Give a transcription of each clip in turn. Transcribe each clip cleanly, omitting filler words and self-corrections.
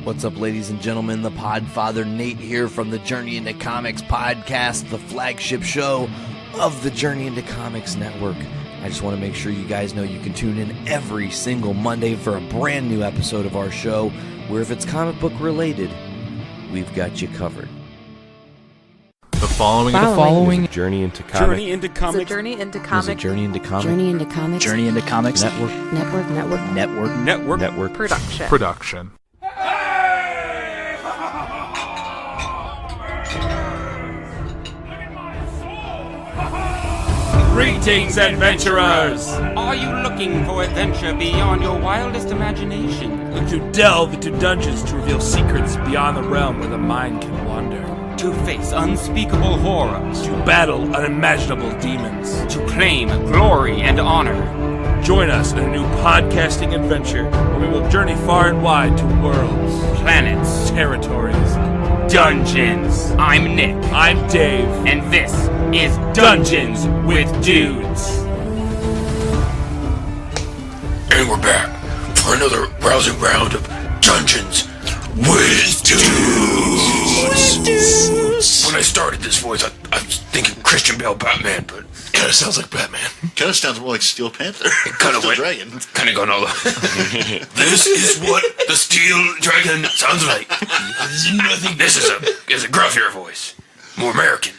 What's up, ladies and gentlemen? The Podfather Nate here from the Journey into Comics podcast, the flagship show of the Journey into Comics Network. I just want to make sure you guys know you can tune in every single Monday for a brand new episode of our show, where if it's comic book related, we've got you covered. The following is a Journey into Comics. Journey into Comics. It's a Journey into Comics. It's a Journey into Comics. Journey into Comics. Journey into Comics. Network. Production. Greetings, adventurers! Are you looking for adventure beyond your wildest imagination? To delve into dungeons to reveal secrets beyond the realm where the mind can wander. To face unspeakable horrors? To battle unimaginable demons. To claim glory and honor? Join us in a new podcasting adventure where we will journey far and wide to worlds, Planets. territories, Dungeons. I'm Nick. I'm Dave. And this is Dungeons with Dudes. And we're back for another rousing round of Dungeons with Dudes. When I started this voice, I was thinking Christian Bale Batman, but it kind of sounds like Batman. Kind of sounds more like Steel Panther. It kind of Steel went, Dragon. kind of going all over. This is what the Steel Dragon sounds like. This is a gruffier voice, more American.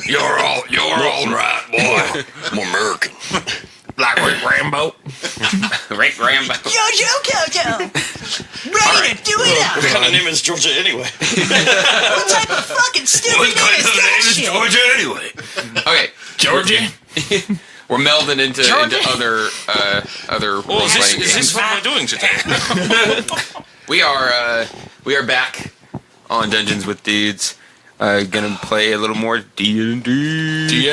You're all right, boy. More American. Like Rick Rambo. Rick Rambo. Jojo! Ready to do it up! What kind of name is Georgia anyway? What type of fucking stupid What name kind is of name that is shit? Georgia anyway? Okay, Georgia? we're melding into other role-playing Is this games. what we're doing today? We are back on Dungeons with Dudes. Gonna play a little more D&D.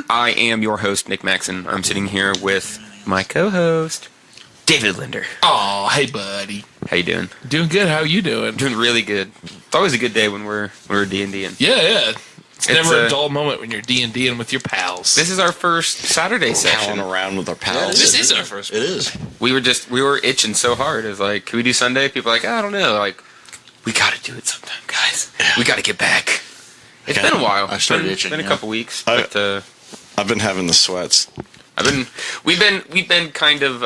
I am your host, Nick Maxson. I'm sitting here with my co-host, David Linder. Aw, hey buddy. How you doing? Doing good. How you doing? Doing really good. It's always a good day when we're D&D'ing. Yeah. It's never a a dull moment when you're D&D'ing with your pals. This is our first Saturday session. Palling around with our pals. This is our first. It is. We were itching so hard. It was like, can we do Sunday? People are like, I don't know. Like, we gotta do it sometime, guys. We gotta get back. It's been a while. I started itching. It's been a couple weeks, but I've been having the sweats. We've been kind of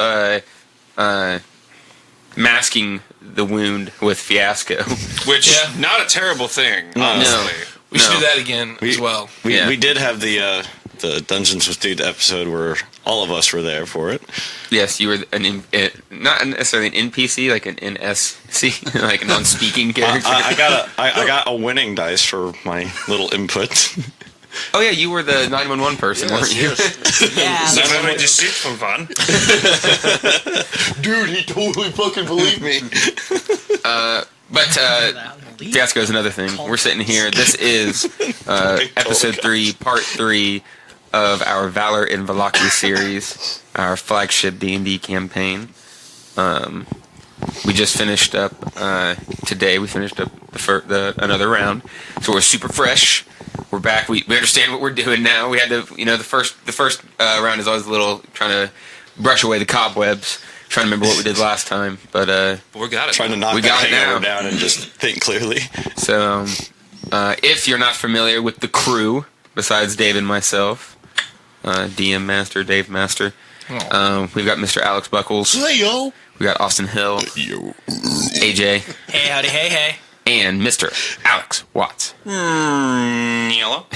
masking the wound with Fiasco, Which not a terrible thing, honestly. We should do that again as well. We did have the Dungeons with Dude episode where all of us were there for it. Yes, you were not necessarily an NPC, like an NSC, like a non-speaking character. I got a winning dice for my little input. Oh yeah, you were the 911 person, weren't you? Yeah. So then I just shoot some fun. Dude, he totally fucking believed me. But Fiasco is another thing. We're sitting here. This is episode 3, part 3 of our Valor and Vallaki series, our flagship D&D campaign. We just finished up today. We finished up another round, so we're super fresh. We're back. We understand what we're doing now. We had to, the first round is always a little trying to brush away the cobwebs. Trying to remember what we did last time, but We got it. Trying to knock that hangover down and just think clearly. So, if you're not familiar with the crew, besides Dave and myself, DM Master, Dave Master, we've got Mr. Alex Buckles. Hey, yo. We got Austin Hill. Yo. AJ. Hey, howdy, hey. And Mr. Alex Watts. Yellow.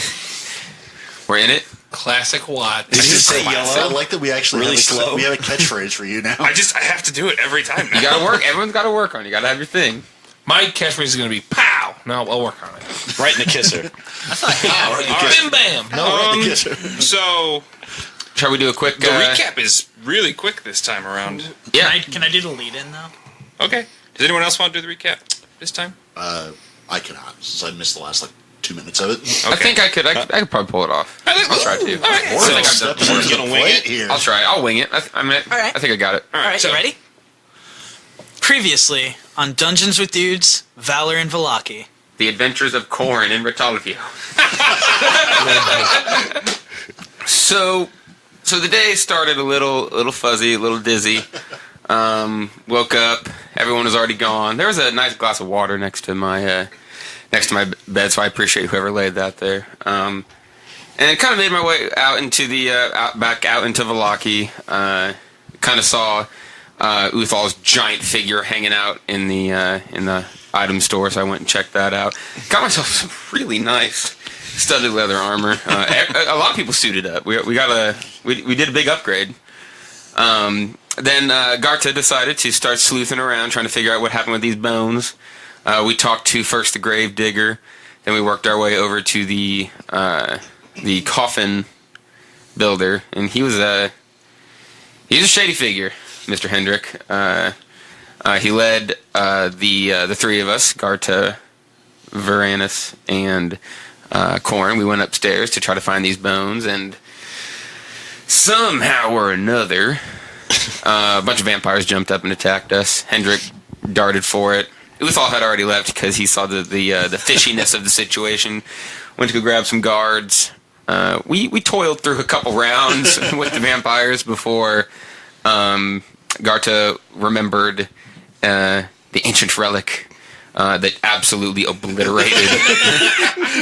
We're in it. Classic Watt. Did you say yellow? I like that we actually Really have slow. We have a catchphrase for you now. I have to do it every time now. You gotta work. Everyone's gotta work on it. You gotta have your thing. My catchphrase is going to be pow. No, I'll work on it. Right in the kisser. That's not how. Bim bam. No, Right in the kisser. So, Shall we do a quick... the recap is really quick this time around. Yeah. Can I do the lead-in, though? Okay. Does anyone else want to do the recap this time? I cannot, since I missed the last 2 minutes of it. Okay. I think I could probably pull it off. I'll try to. All right. I think So, I've done- We're gonna wing it here. I'll try. I'll wing it. I think I got it. all right. You ready? Previously on Dungeons with Dudes, Valor and Vallaki. The Adventures of Corn in Rotalvio. So the day started a little fuzzy, a little dizzy. Woke up, everyone was already gone. There was a nice glass of water next to my bed, so I appreciate whoever laid that there. And kind of made my way out into the back out into Vallaki. Kind of saw Uthal's giant figure hanging out in the item store, so I went and checked that out. Got myself some really nice studded leather armor. A lot of people suited up. We did a big upgrade. Then Garta decided to start sleuthing around, trying to figure out what happened with these bones. We talked to first the grave digger, then we worked our way over to the coffin builder, and he was a shady figure, Mr. Hendrick. He led the three of us, Garta, Varanus, and Corn. We went upstairs to try to find these bones, and somehow or another, a bunch of vampires jumped up and attacked us. Hendrick darted for it. Uthal had already left because he saw the fishiness of the situation. Went to go grab some guards. We toiled through a couple rounds with the vampires before Garta remembered the ancient relic that absolutely obliterated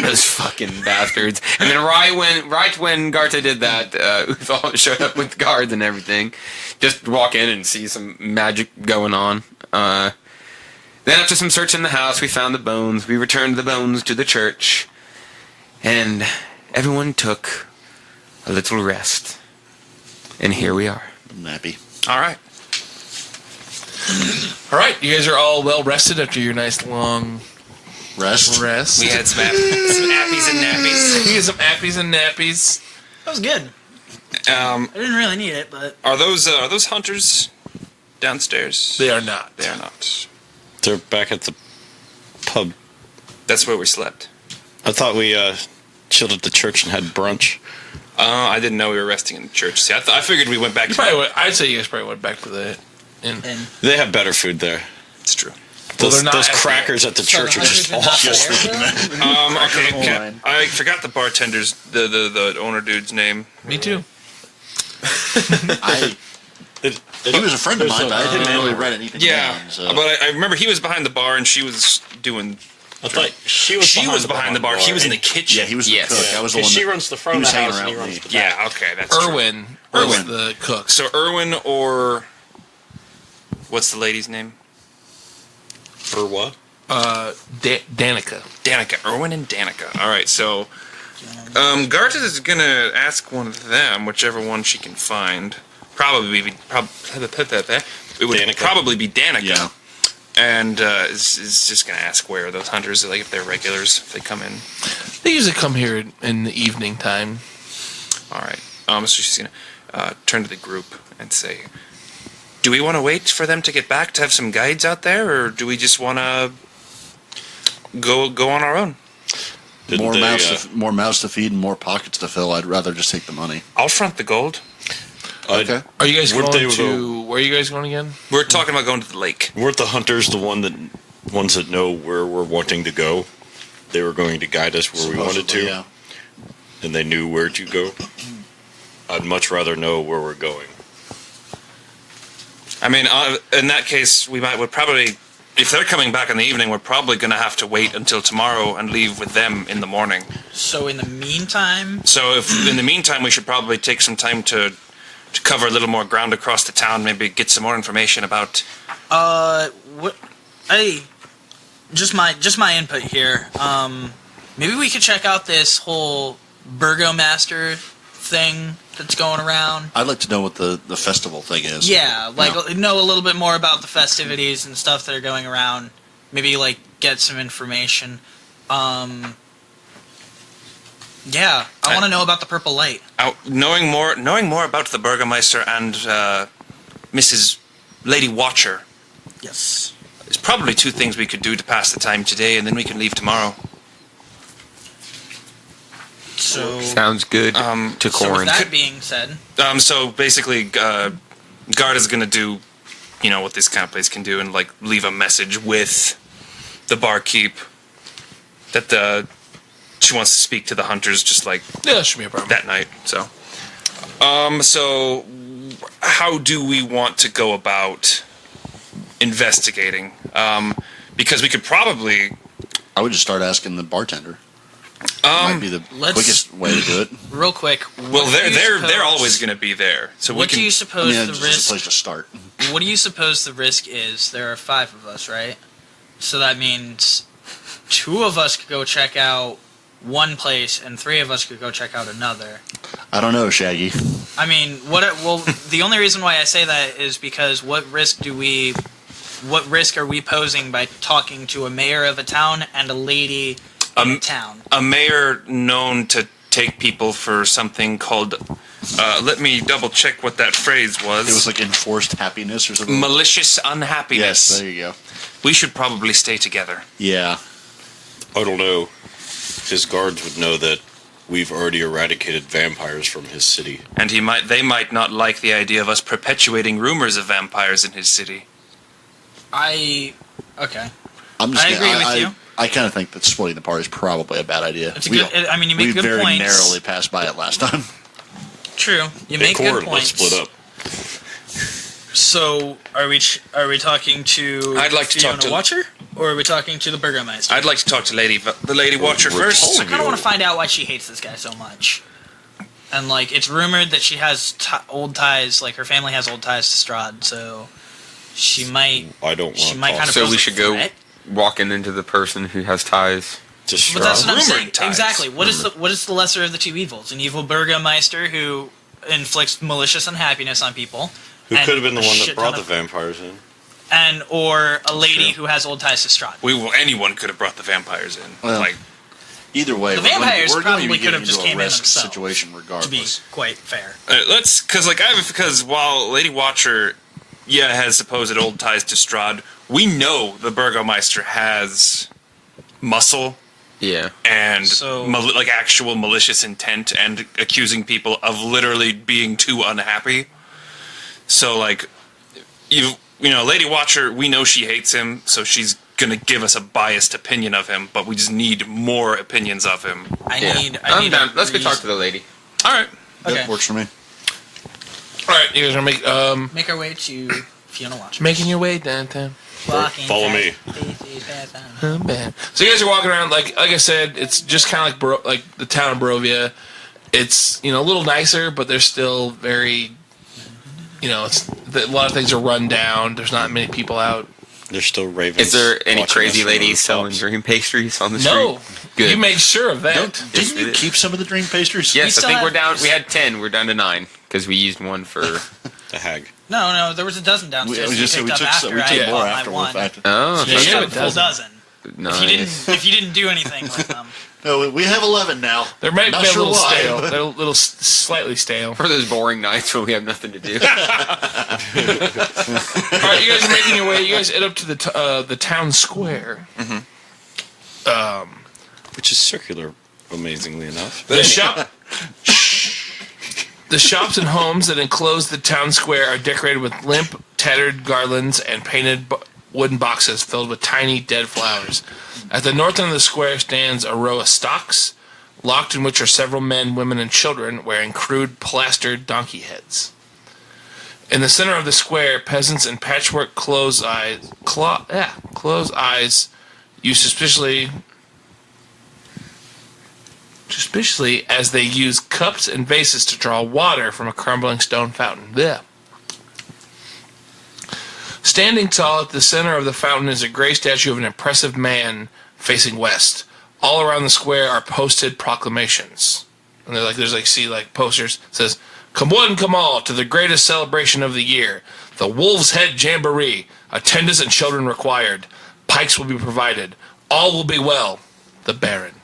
those fucking bastards. And then right when Garta did that, Uthal showed up with guards and everything. Just walk in and see some magic going on. Then after some search in the house, we found the bones. We returned the bones to the church. And everyone took a little rest. And here we are. I'm happy. All right. All right, you guys are all well rested after your nice long Rest. We had some appies and nappies. You get some appies and nappies. That was good. I didn't really need it, but Are those hunters downstairs? They are not. They are not. They're back at the pub. That's where we slept. I thought we chilled at the church and had brunch. I didn't know we were resting in the church. See, I figured we went back You to... probably I'd say you guys probably went back to the inn. and They have better food there. It's true. Those, they're not those at the- crackers at the church are just awful. Okay, I forgot the bartender's, the owner dude's name. Me too. He was a friend of mine, but I didn't really write anything Yeah, down. So. but I remember he was behind the bar and she was doing... I thought she was behind the bar. He was in the kitchen. Yeah, he was Yes. the cook. I was the one Because she that, runs the front he of was the hanging house and he around runs with the me. back. Yeah, okay, that's true. Irwin was the cook. So Irwin or... What's the lady's name? For what? Danica. Danica. Irwin and Danica. All right, so... Garta is going to ask one of them, whichever one she can find. It would Danica. probably be Danica. Yeah. And is just going to ask where those hunters, like if they're regulars, if they come in. They usually come here in the evening time. All right. So she's going to turn to the group and say, do we want to wait for them to get back to have some guides out there, or do we just want to go on our own? More mouths to feed and more pockets to fill. I'd rather just take the money. I'll front the gold. Okay. Are you guys Weren't going they to... Where are you guys going again? We're talking about going to the lake. Weren't the hunters the ones that know where we're wanting to go? They were going to guide us where we wanted to, Supposedly, yeah. and they knew where to go. I'd much rather know where we're going. I mean, in that case, would probably, if they're coming back in the evening, we're probably going to have to wait until tomorrow and leave with them in the morning. so in the meantime, So if in the meantime, we should probably take some time to cover a little more ground across the town, maybe get some more information about... what? Hey, just my input here. Maybe we could check out this whole Burgomaster thing that's going around. I'd like to know what the festival thing is. Yeah, know a little bit more about the festivities and stuff that are going around. Maybe get some information. Yeah, I want to know about the purple light. Knowing more about the Burgomaster and Mrs. Lady Watcher Yes. is probably two things we could do to pass the time today, and then we can leave tomorrow. So, Sounds good to so with Corin. that being said, So basically, Guard is going to do, what this kind of place can do, and leave a message with the barkeep that she wants to speak to the hunters, just Yeah, that should be a problem. that night. So, so how do we want to go about investigating. Because we could probably... I would just start asking the bartender. Might be the quickest way to do it. Real quick. Well, they're always going to be there. So what do you suppose the risk? Just a place to start. What do you suppose the risk is? There are 5 of us, right? So that means 2 of us could go check out one place, and 3 of us could go check out another. I don't know, Shaggy. I mean, the only reason why I say that is because what risk are we posing by talking to a mayor of a town and a lady in a town? A mayor known to take people for something called... let me double check what that phrase was. It was like enforced happiness or something. Malicious unhappiness. Yes, there you go. We should probably stay together. Yeah. I don't know. His guards would know that we've already eradicated vampires from his city. And they might not like the idea of us perpetuating rumors of vampires in his city. Okay. I'm just I agree with you. I kind of think that splitting the party is probably a bad idea. It's you make good we points. very narrowly passed by it last time. True. You make good points. Let's split up. So, are we talking to I'd like to Fiona talk to Watcher, or are we talking to the Burgermeister? I'd like to talk to the Lady Watcher first. I kind of want to find out why she hates this guy so much. And it's rumored that she has old ties. Like her family has old ties to Strahd, so she might. I don't want. She might kind of. So we should go walking into the person who has ties. To Strahd. But that's what I'm saying. Ties. Exactly. What is the lesser of the 2 evils? An evil Burgermeister who inflicts malicious unhappiness on people. Who could have been the one that brought the vampires in? Or a lady who has old ties to Strahd. Anyone could have brought the vampires in. Well, either way, the vampires we're going to probably be could have just into came a in risk themselves. situation regardless. To be quite fair. Because while Lady Watcher, has supposed old ties to Strahd, we know the Burgomeister has muscle. Yeah. And actual malicious intent and accusing people of literally being too unhappy. So Lady Watcher, we know she hates him, so she's gonna give us a biased opinion of him, but we just need more opinions of him. I'm down. Let's go talk to the lady. All right. Okay. That works for me. All right, you guys are make our way to Fiona Watcher. making your way downtown. Follow me. So you guys are walking around like I said, it's just kind of like the town of Barovia. It's a little nicer, but there's still very, a lot of things are run down. There's not many people out. There's still ravens. Is there any watching crazy us from ladies rooftops. selling dream pastries on the street? No, Good. You made sure of that. Didn't you keep some of the dream pastries? Yes, I think have- we're down. We had 10. We're down to 9 because we used one for. The hag. No, there was a dozen downstairs. We took more after one. the fact. Oh, You should Yeah, have a full dozen. nice. If you didn't do anything with them. No, we have 11 now. They might Not be a sure little why, stale. but- They're a little slightly stale. For those boring nights when we have nothing to do. All right, you guys are making your way. You guys head up to the town square. Which is circular, amazingly enough. The shops and homes that enclose the town square are decorated with limp, tattered garlands and painted wooden boxes filled with tiny dead flowers. At the north end of the square stands a row of stocks, locked in which are several men, women, and children wearing crude plastered donkey heads. In the center of the square, peasants in patchwork clothes eyes use suspiciously as they use cups and vases to draw water from a crumbling stone fountain. Blech. Standing tall at the center of the fountain is a gray statue of an impressive man facing west. All around the square are posted proclamations. And there's posters. It says, "Come one, come all, to the greatest celebration of the year. The Wolf's Head Jamboree. Attendants and children required. Pikes will be provided. All will be well. The Baron."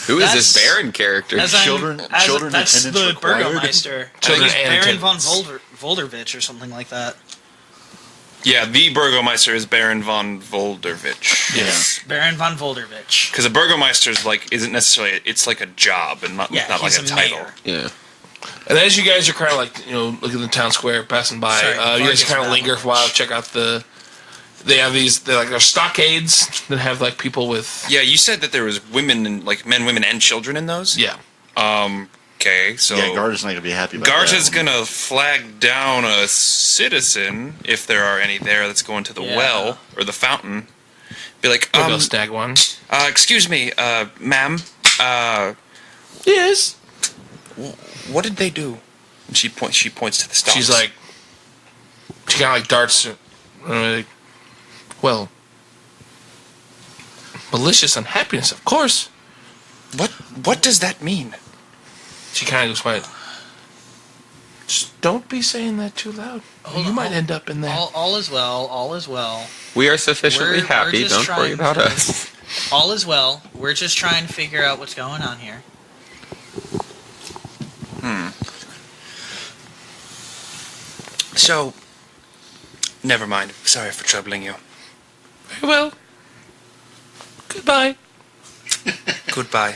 Who is this Baron character? Children that's attendance the required. Burgomeister. Children I think and it's Baron von attendants. Voldervich or something like that. Yeah, the Burgomeister is Baron von Voldervich. Yes. Baron von Voldervich. Because a Burgomeister isn't necessarily, it's like a job and not like he's a title. mayor. Yeah. And as you guys are kind of looking at the town square, passing by, Sorry, you guys Vargas kind of Mountain. linger for a while, check out they have they're stockades that have people with, Yeah, you said that there was women and men, women, and children in those. yeah. Okay, so Yeah, Garda's not going to be happy about that. Garda's going to flag down a citizen, if there are any there, that's going to the well, or the fountain. Be like, We'll go snag one. Excuse me, ma'am. Yes. What did they do? And she points to the stocks. She's like, she kind of like darts. Like, well, malicious unhappiness, of course. What does that mean? She kind of goes quiet. Just don't be saying that too loud. You might end up in there. All is well. All is well. We are sufficiently happy. just Don't worry trying about us. All is well. We're just trying to figure out what's going on here. So, never mind. Sorry for troubling you. Very well. Goodbye. Goodbye.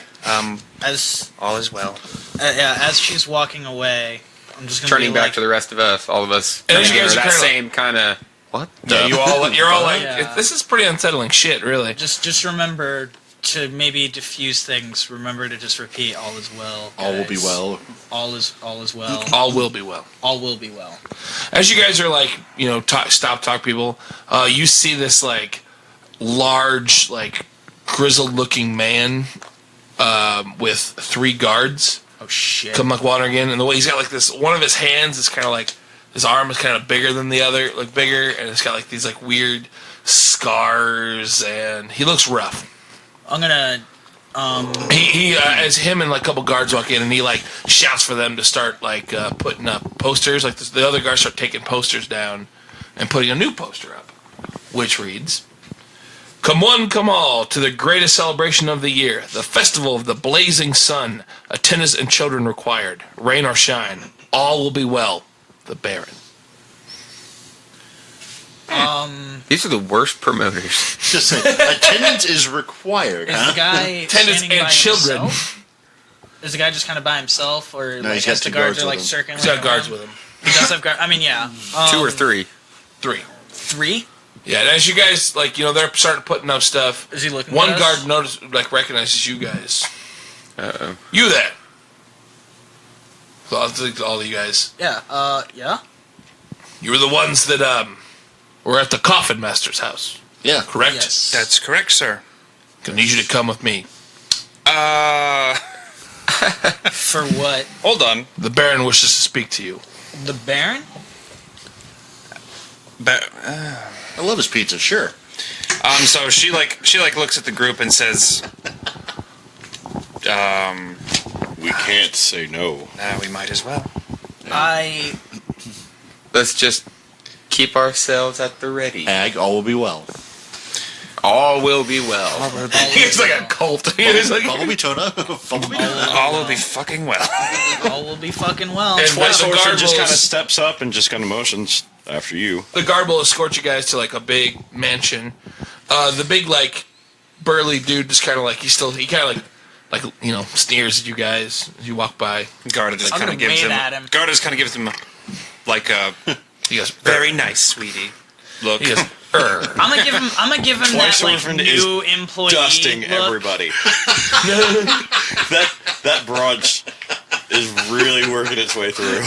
As All is well. as she's walking away, I'm just gonna Turning be back like, to the rest of us, all of us. And then you guys are that kinda same kind of what? Yeah, you're all like, Yeah. this is pretty unsettling shit, really. just remember to maybe diffuse things. Remember to just repeat, all is well. All will be guys. well. All is well. All will be well. All will be well. As you guys are like, talk people, you see this like large, like grizzled looking man with 3 guards Oh shit. come like wandering in, and the way he's got like this, one of his hands is kind of like, his arm is kind of bigger than the other, like bigger, and it's got like these like weird scars, and he looks rough. I'm gonna. He as him and like a couple guards walk in, and he like shouts for them to start like putting up posters. Like the other guards start taking posters down and putting a new poster up, which reads, "Come one, come all, to the greatest celebration of the year, the festival of the blazing sun. Attendants and children required. Rain or shine, all will be well. The Baron." These are the worst promoters. Just say, attendance is required. Is the guy Attendants standing and by children. himself? Is the guy just kind of by himself, or No, like he's has got the 2 guards guards are with like him. circling? He's got guards around? with him. He does have guards. I mean, yeah. 2 or 3. 3. 3? Yeah, and as you guys like, they're starting putting up stuff. Is he looking? One at us? guard recognizes you guys. Uh-oh. You there? So I'll think all of you guys. Yeah. Yeah. You were the ones that were at the Coffin Master's house, Yeah. correct? Yes. That's correct, sir. I need you to come with me. For what? Hold on. The Baron wishes to speak to you. The Baron? I love his pizza, sure. So she looks at the group and says, We can't say no. we might as well. Let's just keep ourselves at the ready. Ag, all will be well. All will be well. He's like a cult. He's like, Bumblebee Tona. Bumblebee. All will be fucking well. All will be fucking well. And Twice the Horford guard just kind of will- steps up and just kind of motions after you. the guard will escort you guys to like a big mansion. The big like burly dude just kind of like he kind of like sneers at you guys as you walk by. Garda just I'm kind of gonna gives wave him. at him. Garda just kind of gives him like a He goes, very nice, sweetie. Look. He goes, I'm gonna give him that Twice like Orphaned new employee Dusting look. everybody. that broad is really working its way through.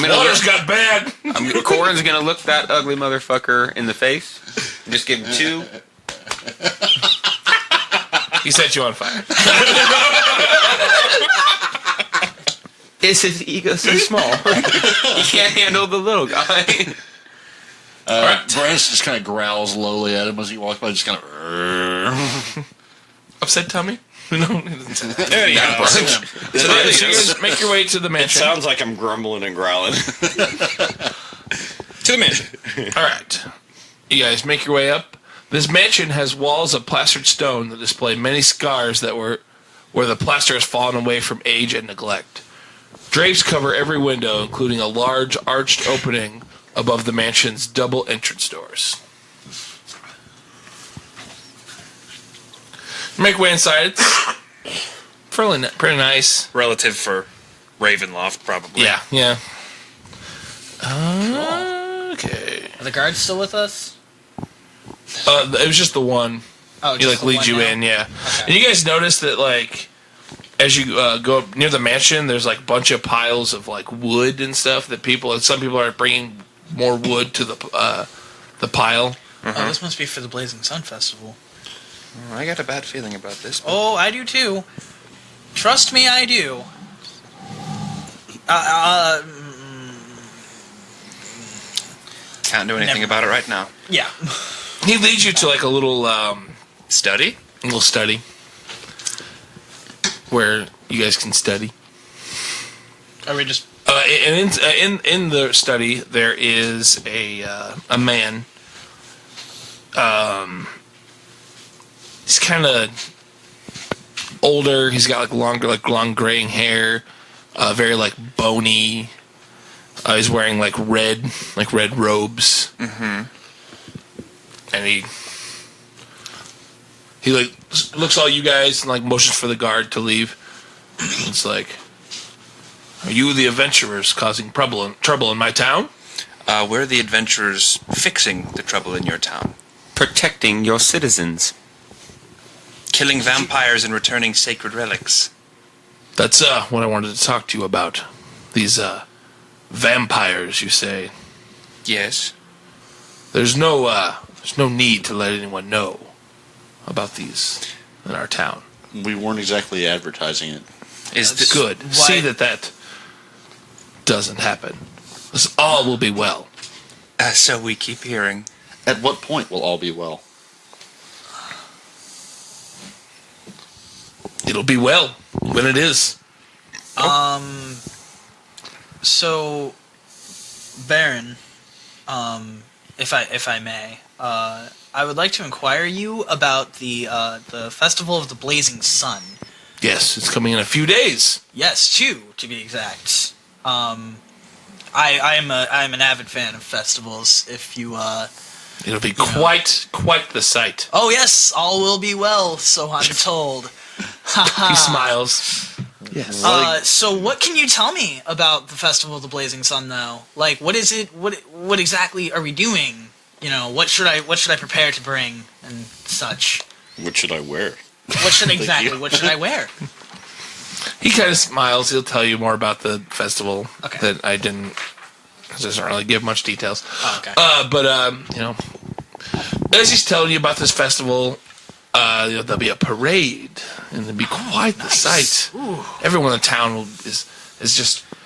Water's got bad. Corin's gonna look that ugly motherfucker in the face. And just give him 2. He set you on fire. His ego so small. He can't handle the little guy. Brandis just kind of growls lowly at him as he walks by, just kind of. Upset tummy? No, he doesn't say that. There you go. So you guys make your way to the It mansion. sounds like I'm grumbling and growling. To the mansion. All right. You guys make your way up. This mansion has walls of plastered stone that display many scars that were where the plaster has fallen away from age and neglect. Drapes cover every window, including a large arched opening above the mansion's double entrance doors. Make way inside. It's pretty nice. Relative for Ravenloft, probably. Yeah. Okay. Are the guards still with us? It was just the one. Oh, He just like the leads one you now? in, yeah. Okay. And you guys notice that like as you go up near the mansion, there's like a bunch of piles of like wood and stuff that some people are bringing more wood to the pile. Oh, this must be for the Blazing Sun Festival. I got a bad feeling about this. Oh, I do too. Trust me, I do. Can't do anything about it right now. Yeah. He leads you to like a little Study? little study where you guys can study. Are we just... And in the study there is a man. He's kind of older. He's got long graying hair, very like bony. He's wearing like red robes. Mm-hmm. And he like looks at all you guys and like motions for the guard to leave. It's like, are you the adventurers causing trouble in my town? We're the adventurers fixing the trouble in your town. Protecting your citizens. Killing vampires and returning sacred relics. That's what I wanted to talk to you about. These vampires, you say? Yes. There's no need to let anyone know about these in our town. We weren't exactly advertising it. That's good. See that doesn't happen. This all will be well. So we keep hearing. At what point will all be well? It'll be well when it is. So, Baron, if I may, I would like to inquire you about the Festival of the Blazing Sun. Yes, it's coming in a few days. Yes, 2 to be exact. I'm an avid fan of festivals. If you it'll be quite the sight. Oh yes, all will be well, so I'm told. He smiles. Yes. So what can you tell me about the Festival of the Blazing Sun, though? Like, what is it? What exactly are we doing? You know, what should I prepare to bring and such? What should I wear? What should I wear? He kind of smiles. He'll tell you more about the festival that I didn't. Doesn't really give much details. Oh, okay. But you know, as he's telling you about this festival, there'll be a parade, and there'll be quite the sight. Ooh. Everyone in the town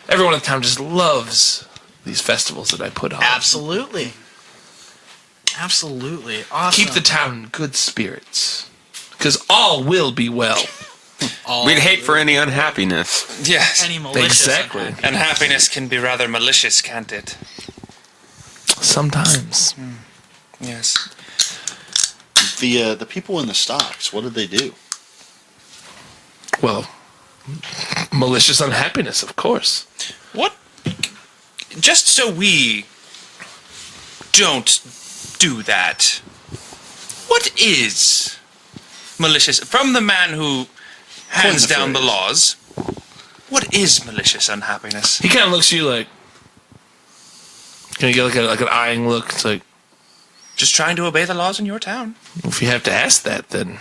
everyone in the town just loves these festivals that I put on. Absolutely. Awesome. Keep the town in good spirits, because all will be well. We'd hate for any unhappiness. Yes. Any malicious. Exactly. And happiness can be rather malicious, can't it? Sometimes. Yes. The people in the stocks, what did they do? Well, malicious unhappiness, of course. What? Just so we don't do that, what is malicious? From the man who hands down the laws, what is malicious unhappiness? He kind of looks at you like, can you get like an eyeing look? It's like, just trying to obey the laws in your town. if you have to ask that, then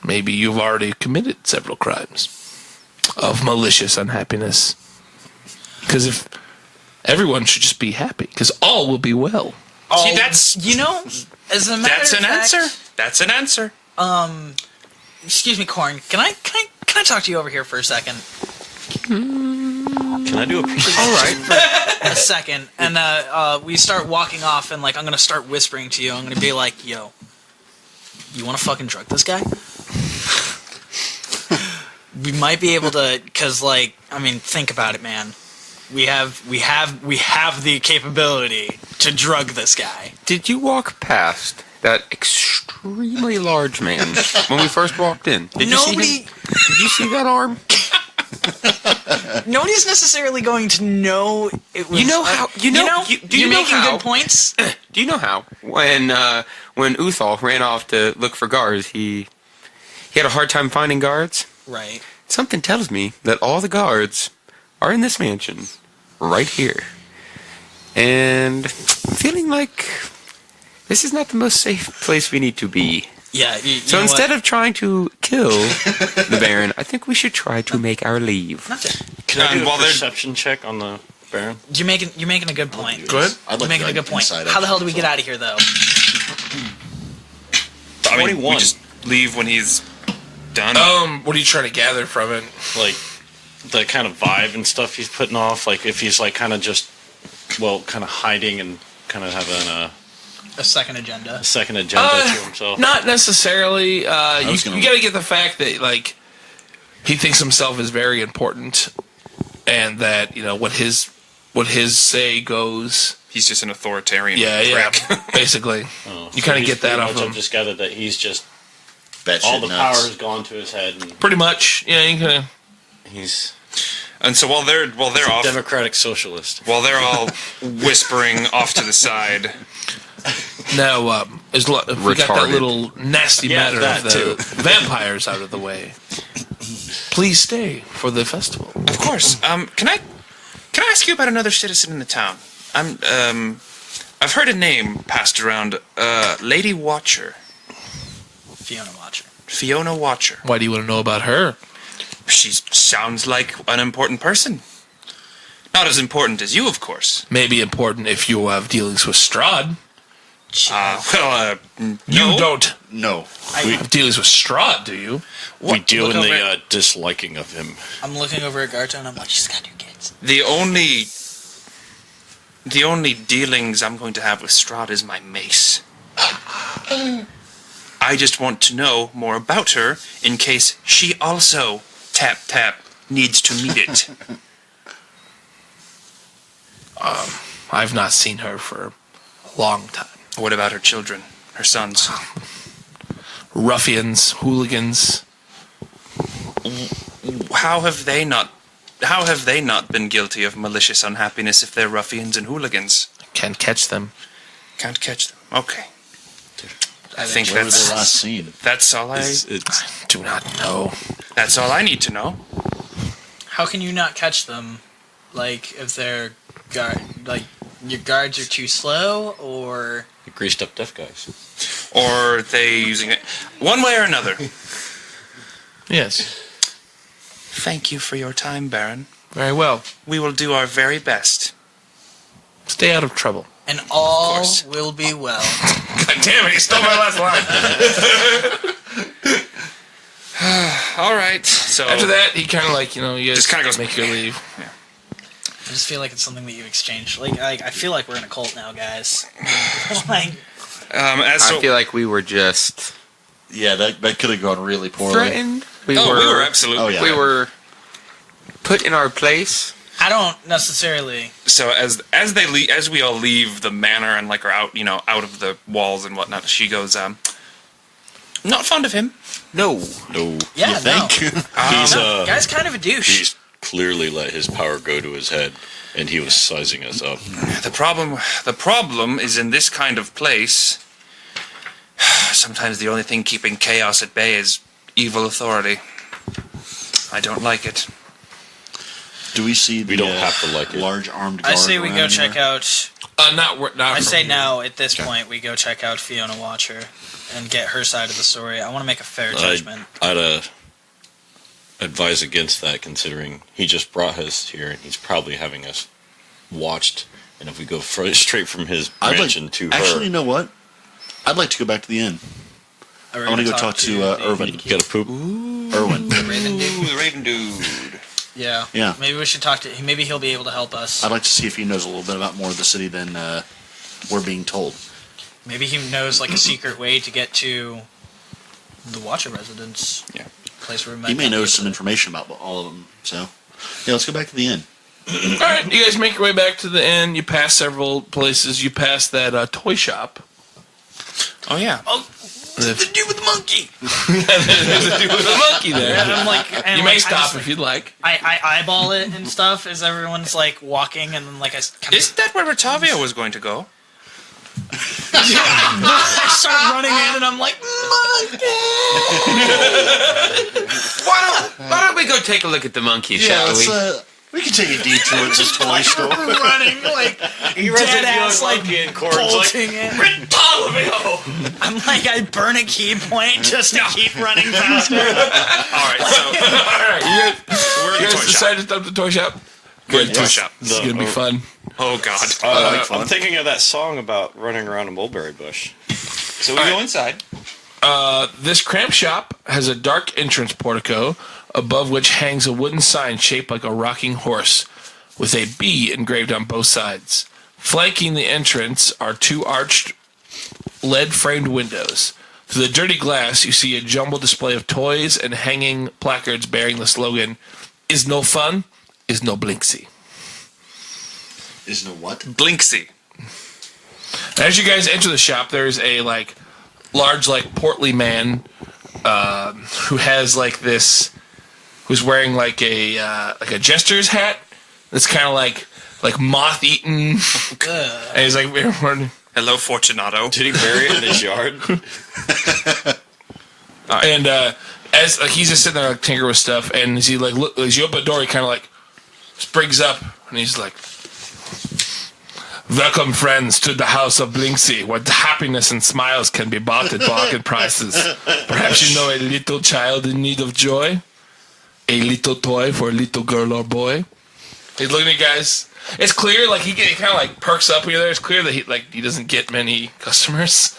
maybe you've already committed several crimes of malicious unhappiness. Because if everyone should just be happy, because all will be well. See, that's as a matter that's of an fact, answer. That's an answer. Excuse me, Corn. Can I talk to you over here for a second? Can I do a piece? All right, for a second, and we start walking off, and like I'm gonna start whispering to you. I'm gonna be like, "Yo, you want to fucking drug this guy?" We might be able to, cause like, I mean, think about it, man. We have the capability to drug this guy. Did you walk past that extremely large man when we first walked in? Did you see that arm? Nobody's necessarily going to know it was. You're making good points. Do you know how when Uthal ran off to look for guards, he had a hard time finding guards? Right. Something tells me that all the guards are in this mansion right here. And I'm feeling like this is not the most safe place we need to be. Yeah. So instead of trying to kill the Baron, I think we should try to make our leave. Can I do a perception check on the Baron? You're making a good point. Good. You're making a good point. How the hell do we get out of here, though? I mean, we just leave when he's done. What are you trying to gather from it? Like the kind of vibe and stuff he's putting off. Like if he's like kind of just, kind of hiding and kind of having a second agenda. To himself. Not necessarily. You got to get the fact that like he thinks himself is very important, and that what his say goes. He's just an authoritarian. Yeah, basically. You kind of get that off him. I've just gathered that he's just all the power has gone to his head. And pretty much, yeah. You kind of. And so while they're off, democratic socialist. While they're all whispering off to the side. Now, we got that little nasty matter of the vampires out of the way. Please stay for the festival. Of course. Can I ask you about another citizen in the town? I've heard a name passed around. Lady Watcher. Fiona Watcher. Why do you want to know about her? She sounds like an important person. Not as important as you, of course. Maybe important if you have dealings with Strahd. No. You don't. No. Have dealings with Strahd, do you? We deal in the disliking of him. I'm looking over at Garto and I'm like, she's got 2 kids. The only dealings I'm going to have with Strahd is my mace. I just want to know more about her in case she also, tap tap, needs to need it. I've not seen her for a long time. What about her children, her sons? Ruffians, hooligans. How have they not been guilty of malicious unhappiness if they're ruffians and hooligans? Can't catch them. Can't catch them. Okay. I think Where was the last scene? That's all I do not know. That's all I need to know. How can you not catch them? Like, if they're your guards are too slow, or the greased up deaf guys, or they using it one way or another. Yes. Thank you for your time, Baron. Very well. We will do our very best. Stay out of trouble. And all will be well. God damn it, you stole my last line. All right. So after that, he kind of like, you just kind of goes, make your leave. Yeah. I just feel like it's something that you exchange. Like, I feel like we're in a cult now, guys. Like, I feel like we were just... Yeah, that could have gone really poorly. Threatened. We were absolutely. Oh, yeah. We were put in our place. I don't necessarily. So as we all leave the manor and are out, out of the walls and whatnot, she goes, not fond of him. No. Yeah, you think? He's guy's kind of a douche. He's clearly let his power go to his head, and he was sizing us up. The problem is in this kind of place. Sometimes the only thing keeping chaos at bay is evil authority. I don't like it. Do we see we don't have to like it. Large armed guard? I say we go check out. Not. I say now at this point we go check out Fiona Watcher and get her side of the story. I want to make a fair judgment. I'd advise against that, considering he just brought us here and he's probably having us watched. And if we go straight from his mansion to her, actually, you know what? I'd like to go back to the inn. I want to go talk to Irvin. You got to poop? Irwin. The Raven dude. Yeah. Maybe we should talk to him. Maybe he'll be able to help us. I'd like to see if he knows a little bit about more of the city than we're being told. Maybe he knows a secret way to get to the Watcher residence. Yeah. Place where he may know some information about all of them. So, yeah, let's go back to the inn. All right, you guys make your way back to the inn. You pass several places. You pass that toy shop. Oh yeah. Oh, the dude with the monkey. There's a dude with a monkey there. And you may stop if you'd like. I eyeball it and stuff as everyone's walking, and then Isn't that where Rotalvio was going to go? I start running in, and I'm like, monkey. Why don't we go take a look at the monkey, shall we? We can take a detour to this toy store. Running like dead ass, like bolting it. Rotalvio! I'm like, I burn a key point just to keep running faster. All right, so we're in the toy shop. Decided to stop the toy shop. Good toy shop. This is gonna be fun. Oh God. I'm thinking of that song about running around a mulberry bush. So we go inside. This cramped shop has a dark entrance portico, above which hangs a wooden sign shaped like a rocking horse, with a B engraved on both sides. Flanking the entrance are two arched, lead-framed windows. Through the dirty glass, you see a jumbled display of toys and hanging placards bearing the slogan, "Is no fun, is no Blinksy." Is no what? Blinksy. As you guys enter the shop, there's a large, portly man who has who's wearing like a jester's hat. That's kind of like moth eaten, and he's like, Hello, Fortunato. Did he bury it in his yard? and as he's just sitting there tinkering with stuff, and as you as you open the door, he kind of springs up, and he's like, "Welcome, friends, to the house of Blinksy, where happiness and smiles can be bought at bargain prices. Perhaps you know a little child in need of joy? A little toy for a little girl or boy?" He's looking at you guys. It's clear, he kind of perks up here. It's clear that he doesn't get many customers.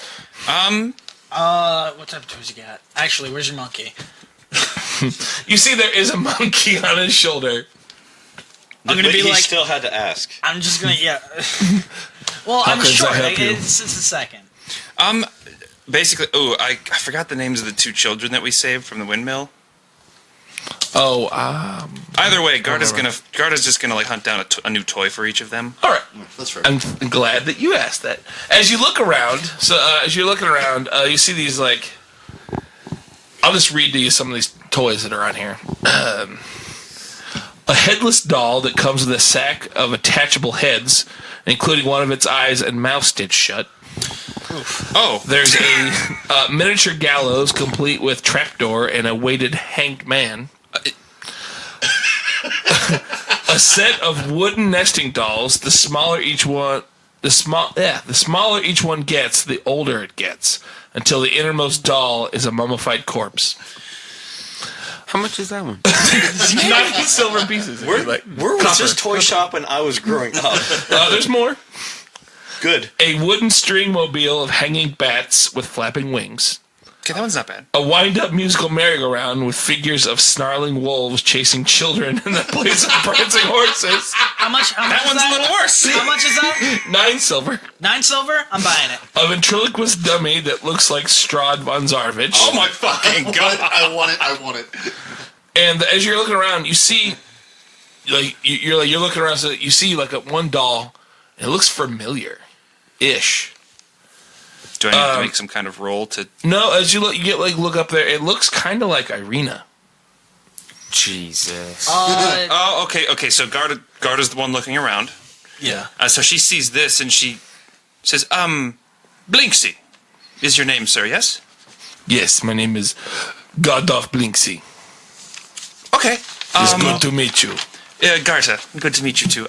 What type of toys you got? Actually, where's your monkey? You see, there is a monkey on his shoulder. I'm gonna be he still had to ask. I'm just gonna, Well, I'm sure. It's a second. Basically, I forgot the names of the two children that we saved from the windmill. Oh, Either way, Garda's just gonna hunt down a new toy for each of them. All right, that's fair. I'm glad that you asked that. As you look around, as you're looking around, you see these I'll just read to you some of these toys that are on here. A headless doll that comes with a sack of attachable heads, including one of its eyes and mouth stitched shut. Oh, there's a miniature gallows complete with trapdoor and a weighted hanged man. A set of wooden nesting dolls. The smaller each one gets, the older it gets, until the innermost doll is a mummified corpse. How much is that one? 9 silver pieces. Where was this toy shop when I was growing up? There's more. Good. A wooden string mobile of hanging bats with flapping wings. Okay, that one's not bad. A wind-up musical merry-go-round with figures of snarling wolves chasing children in the place of prancing horses. How much that is one's that? a little worse. How much is that? 9 silver. 9 silver? I'm buying it. A ventriloquist dummy that looks like Strahd von Zarvich. Oh my fucking god! I want it. And as you're looking around, you see, you're looking around, so you see one doll. And it looks familiar-ish. Do I need to make some kind of roll to? No, as you look up there, it looks kind of like Irina. Jesus. Okay. So Garda's the one looking around. Yeah. So she sees this and she says, Blinksy is your name, sir? Yes. Yes, my name is Godolph Blinksy. Okay. It's good to meet you. Garta, good to meet you too.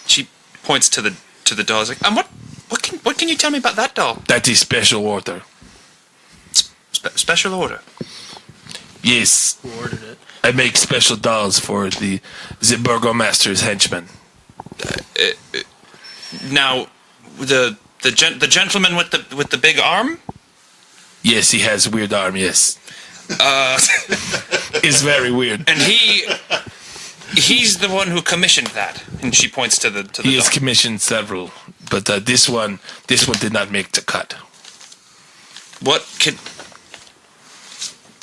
She points to the doll. Is like, what can you tell me about that doll? That is special order. Special order? Yes. Who ordered it? I make special dolls for the Burgomaster's henchmen. Now, the gentleman with the big arm? Yes, he has a weird arm, yes. It's very weird. And he's the one who commissioned that. And she points to the He has doll. commissioned several, but this one did not make the cut.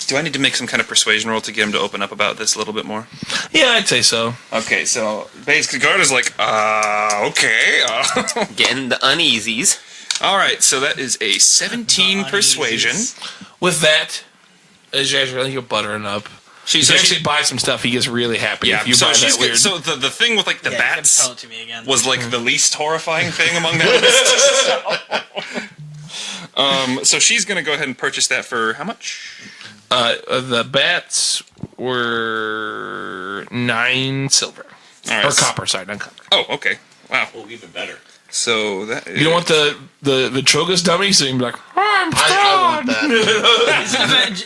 Do I need to make some kind of persuasion roll to get him to open up about this a little bit more? Yeah, I'd say so. Okay, so basically Garda's like, okay. Getting the uneasies. All right, so that is a 17 persuasion. With that, as you're buttering up, you actually buy some stuff. He gets really happy. Yeah, if you so buy she's that weird. so the thing with the bats Tell it to me again. was the least horrifying thing among that list. So she's gonna go ahead and purchase that for how much? The bats were 9 silver. All right. Or copper, sorry, not copper. Oh, okay. Wow. Oh, even better. So that is... You don't want the Trogus dummy, so you can be like, I'm strong. I want that.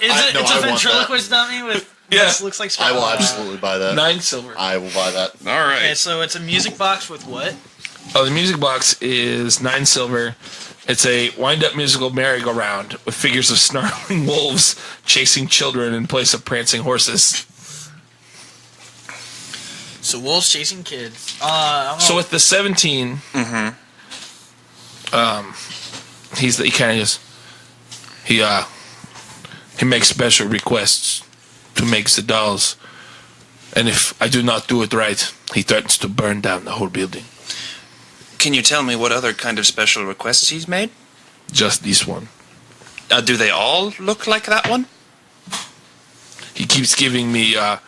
It's a ventriloquist dummy with this looks like I will Scott. absolutely buy that. 9 silver. I will buy that. All right. Okay, so it's a music box with what? Oh, the music box is 9 silver. It's a wind-up musical merry-go-round with figures of snarling wolves chasing children in place of prancing horses. So wolves chasing kids. So with the 17, he kind of just he makes special requests to make the dolls, and if I do not do it right, he threatens to burn down the whole building. Can you tell me what other kind of special requests he's made? Just this one. Do they all look like that one? He keeps giving me a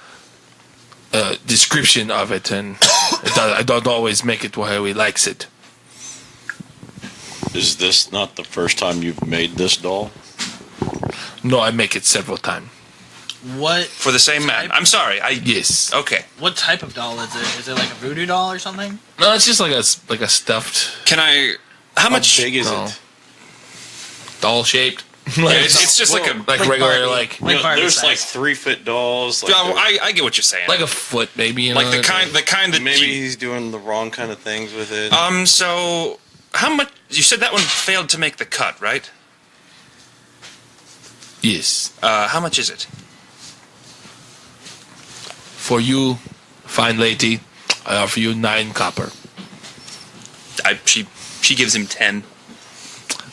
description of it, and I don't always make it how he likes it. Is this not the first time you've made this doll? No, I make it several times. What For the same man. I'm sorry. Yes. Okay. what type of doll is it? Is it like a voodoo doll or something? No, it's just like a stuffed Can I... How much... big is no. it? doll shaped. Yeah, it's just like a... like regular like Like Barbie There's size. like 3-foot dolls. Like I get what you're saying. a foot maybe. You like know, the kind that maybe you- he's doing the wrong kind of things with it. So how much? You said that one failed to make the cut, right? Yes. How much is it? For you, fine lady, I offer you 9 copper. She gives him 10.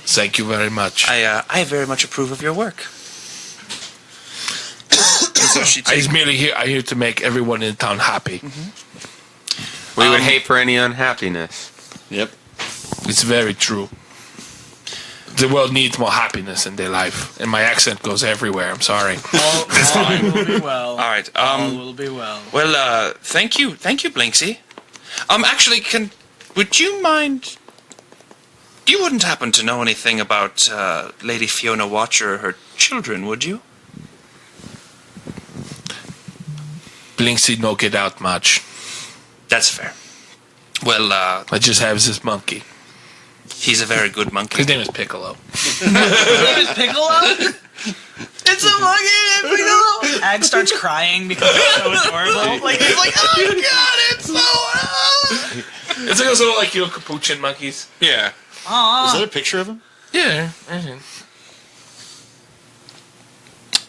Thank you very much. I very much approve of your work. So she I takes. is merely here. I'm here to make everyone in town happy. We would hate for any unhappiness. Yep. It's very true. The world needs more happiness in their life, and my accent goes everywhere. I'm sorry. All will be well. All right. All will be well. Well, thank you, Blinksy. Actually, would you mind? You wouldn't happen to know anything about Lady Fiona Watcher or her children, would you? Blinksy don't get out much. That's fair. Well, I just have this monkey. he's a very good monkey. His name is Piccolo. His name is Piccolo? It's a monkey named Piccolo! Ag starts crying because it's so adorable. Like, he's like, oh god, it's so... It's like those little, like, capuchin monkeys. Yeah. Is that a picture of him? Yeah.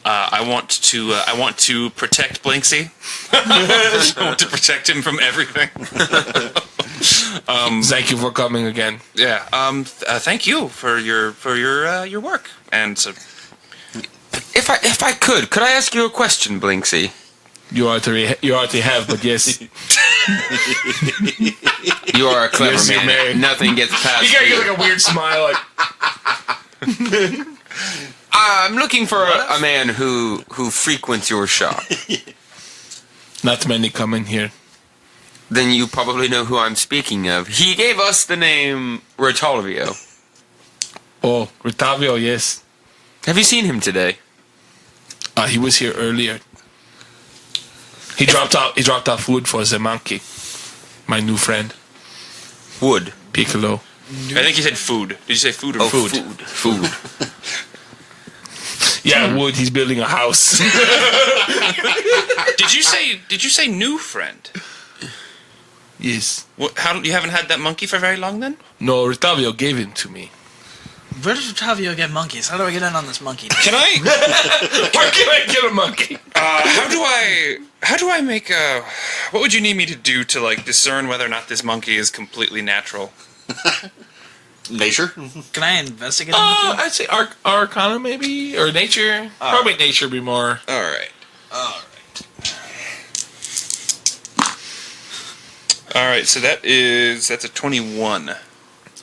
I want to protect Blinksy. I want to protect him from everything. Thank you for coming again. Yeah. Thank you for your work. And so, If I could I ask you a question, Blinksy? You already have, but yes. You are a clever Yes, you're man. married. Nothing gets past You gotta you. get like a weird smile, like. I'm looking for a man who frequents your shop. Not many come in here. Then you probably know who I'm speaking of. He gave us the name Rotalvio. Oh, Rotalvio, yes. Have you seen him today? He was here earlier. He dropped off wood for the monkey. My new friend, Wood. Piccolo. I think you said food. Did you say food or Oh, food? Food. Yeah, wood. He's building a house. Did you say new friend? Yes. You haven't had that monkey for very long then? No, Rotalvio gave him to me. Where does Rotalvio get monkeys? How do I get in on this monkey? Can I? Where can I get a monkey? How do I make a? What would you need me to do to like discern whether or not this monkey is completely natural? Nature? Can I investigate the monkey? I'd say Arcana maybe, or Nature. Probably Nature would be more. All right. All right. So that's a 21. It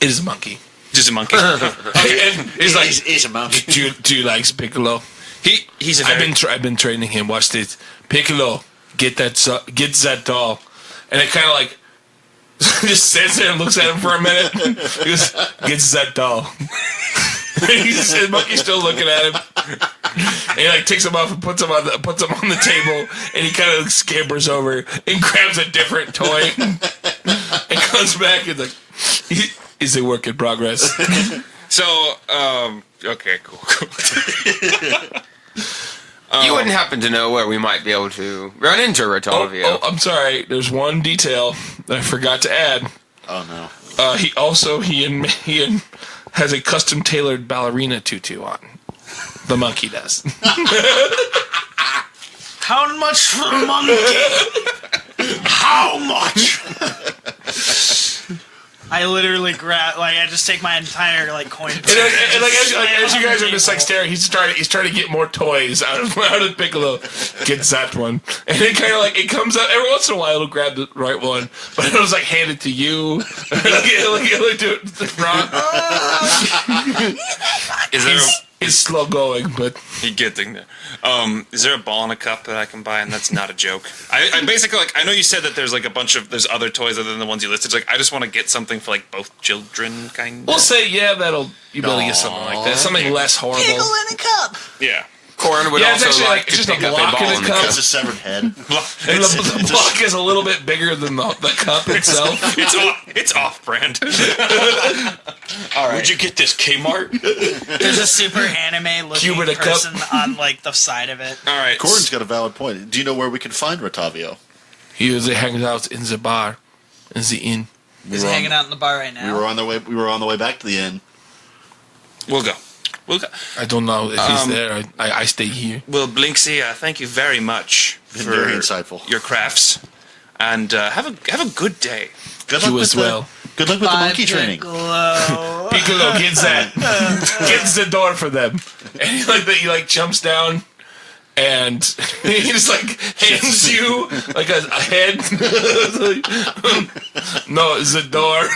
is a monkey. Just a monkey. And he's like, He's a monkey. do you like Piccolo? He's a very. I've been training him. Watch this. Piccolo, get that doll. And it kind of like just sits there and looks at him for a minute. He goes, gets that doll. The monkey's still looking at him. And he like takes them off and puts them on the table, and he kind of scampers over and grabs a different toy and comes back and like, is a work in progress. So, okay, cool. You wouldn't happen to know where we might be able to run into Rotalvio. Oh, I'm sorry. There's one detail that I forgot to add. Oh no. He has a custom tailored ballerina tutu on. The monkey does. How much for the monkey? How much? I literally I just take my entire coin. And as you guys are just staring, he's trying to get more toys out of Piccolo. Gets that one, and it kind of it comes out every once in a while. It'll grab the right one, but it'll just hand it to you. It'll do it to Ron. It's slow going, but you're getting there. Is there a ball in a cup that I can buy? And that's not a joke. I basically I know you said that there's there's other toys other than the ones you listed. I just want to get something for both children, kind of. We'll say you'll be able to get something like that, something less horrible. Pickle in a cup. Yeah. Corn would also like to pick up a ball in the cup. It's a severed head. And the block is a little bit bigger than the cup itself. It's off-brand. All right. Where'd you get this, Kmart? There's a super anime-looking person on the side of it. All right. Corn's got a valid point. Do you know where we can find Rotalvio? He usually hangs out in the bar, in the inn. Is he hanging out in the bar right now? We were on the way back to the inn. We'll go. I don't know if he's there. I stay here. Well, Blinksy, thank you very much for very insightful. Your crafts, and have a good day. Good luck with the monkey training. Piccolo gets the door for them, and he jumps down, and he just hands you a head. No, it's a door.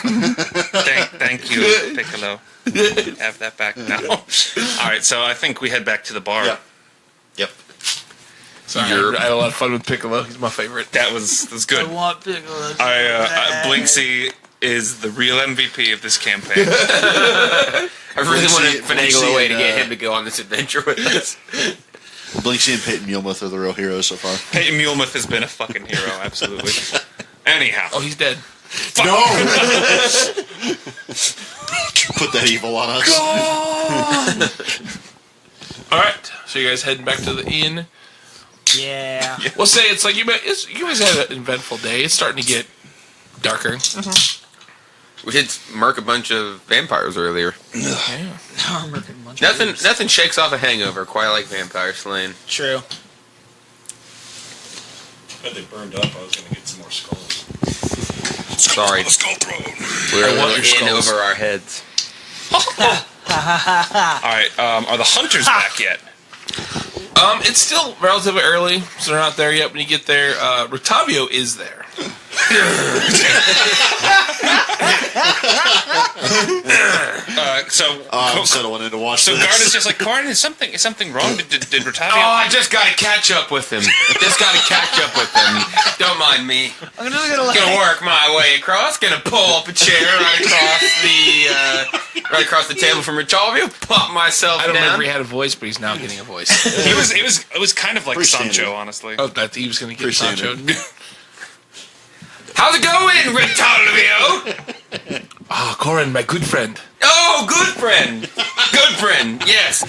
Thank you, Piccolo. Have that back now. All right, so I think we head back to the bar. Yep. Sorry, I had a lot of fun with Piccolo. He's my favorite. That was good. I want Piccolo. Blinksy is the real MVP of this campaign. I really want to finagle a way to get him to go on this adventure with us. Blinksy and Peyton Mulmuth are the real heroes so far. Peyton Mulmuth has been a fucking hero, absolutely. Anyhow. Oh, he's dead. No! Put that evil on us. Alright, so you guys heading back to the inn? Yeah. We'll say it's you guys had an eventful day. It's starting to get darker. Mm-hmm. We did murk a bunch of vampires earlier. Yeah. Nothing shakes off a hangover quite like vampire slaying. True. But they burned up. I was going to get some more skulls. Sorry. Skull throne. We're in over our heads. Alright, are the hunters back yet? It's still relatively early, so they're not there yet. When you get there, Rotalvio is there. I'm settling in to watch so this. Guard is just Corn, is something wrong? Did Rotalvio? Oh, I just gotta catch up with him. Don't mind me. I'm gonna Gonna work my way across. Gonna pull up a chair right across the table from Rotalvio. Pop myself I don't down. remember he had a voice, but he's now getting a voice. It was kind of like Appreciate Sancho, it. honestly. Oh, that he was gonna get Appreciate Sancho. How's it going, Rotalvio? Ah, Corin, my good friend. Oh, good friend. Good friend. Yes.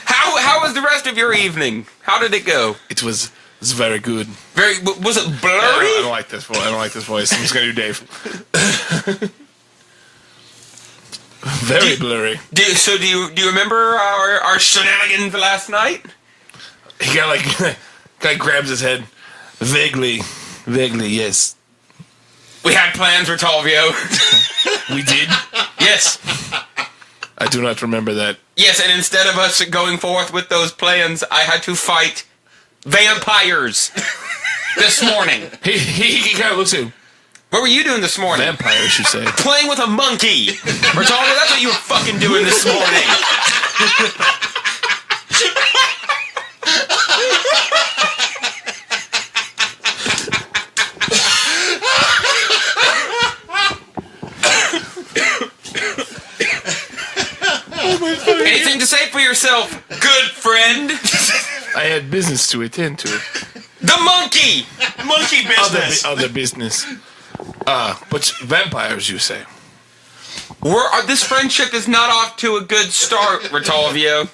How was the rest of your evening? How did it go? It was very good. Was it blurry? I don't like this voice. I'm just gonna do Dave. Very blurry. Do you remember our shenanigans last night? He kind of grabs his head. Vaguely, yes. We had plans, Rotalvio. We did? Yes. I do not remember that. Yes, and instead of us going forth with those plans, I had to fight vampires this morning. He kind of looks at him. What were you doing this morning? Vampires, you say. Playing with a monkey. Rotalvio, that's what you were fucking doing this morning. Anything to say for yourself, good good friend. I had business to attend to. The monkey. Monkey business. Other business. But vampires, you say? This friendship is not off to a good start, Rotalvio.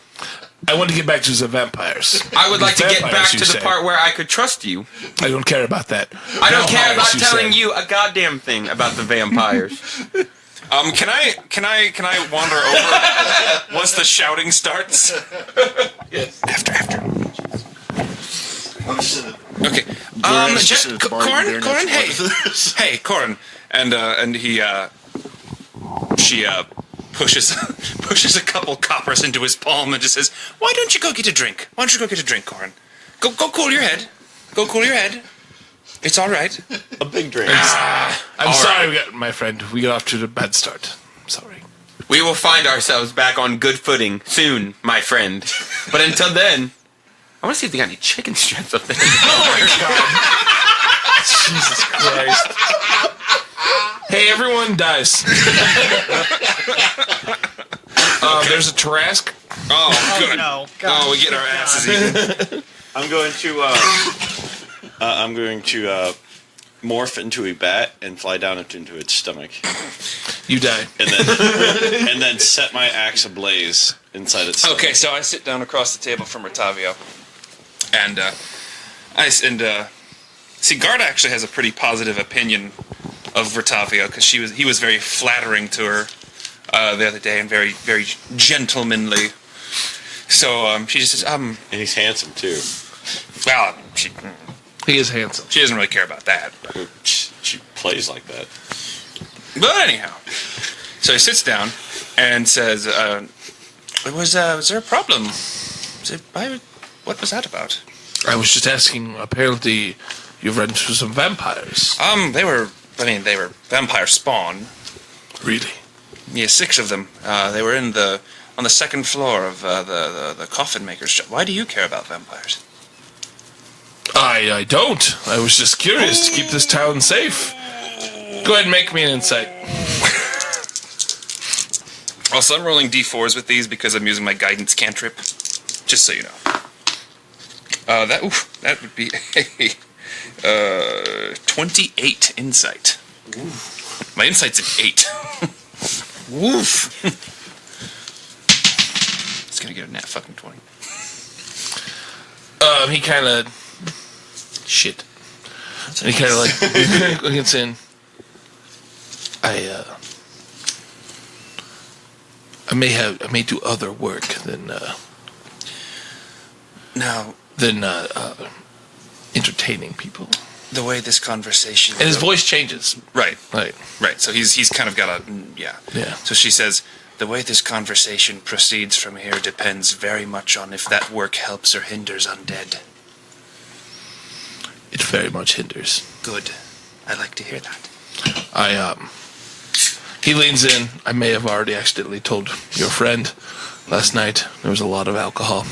I want to get back to the vampires. I would like to get Vampires, back you to the say. part where I could trust you. I don't care about that. I don't care about Vampires, telling say. you a goddamn thing about the vampires. Can I wander over once the shouting starts? Yes. After. Okay. Corin, hey, Corin, and she pushes a couple coppers into his palm and just says, "Why don't you go get a drink? Why don't you go get a drink, Corin? Go cool your head. Go cool your head. It's all right." A big drink. I'm sorry, my friend. We got off to a bad start. I'm sorry. We will find ourselves back on good footing soon, my friend. But until then, I want to see if they got any chicken strips up there. Oh my god. Jesus Christ. Hey, everyone dies. There's a Tarrasque. Oh, good. No. Oh, we get our asses eaten. I'm going to morph into a bat and fly down into its stomach, You die. and then set my axe ablaze inside its stomach. Okay, so I sit down across the table from Rotalvio, and see, Garda actually has a pretty positive opinion of Rotalvio because he was very flattering to her the other day and very very gentlemanly. So she just says, And he's handsome too. well, He is handsome. she doesn't really care about that. She plays like that. But anyhow, so he sits down and says, was there a problem? What was that about? I was just asking, apparently you've run into some vampires. They were vampire spawn. Really? Yeah, 6 of them. They were on the second floor of the coffin maker's shop. Why do you care about vampires? I don't. I was just curious to keep this town safe. Go ahead and make me an insight. Also, I'm rolling d4s with these because I'm using my guidance cantrip. Just so you know. That would be a 28 insight. Ooh. My insight's an 8. Woof. It's gonna get a nat fucking 20. He kind of shit. And he kind of like gets in. I may do other work than entertaining people. The way this conversation And his voice changes. Right. Right. So he's kind of got a yeah. So she says, the way this conversation proceeds from here depends very much on if that work helps or hinders undead. It very much hinders. Good. I like to hear that. He leans in. I may have already accidentally told your friend last night there was a lot of alcohol.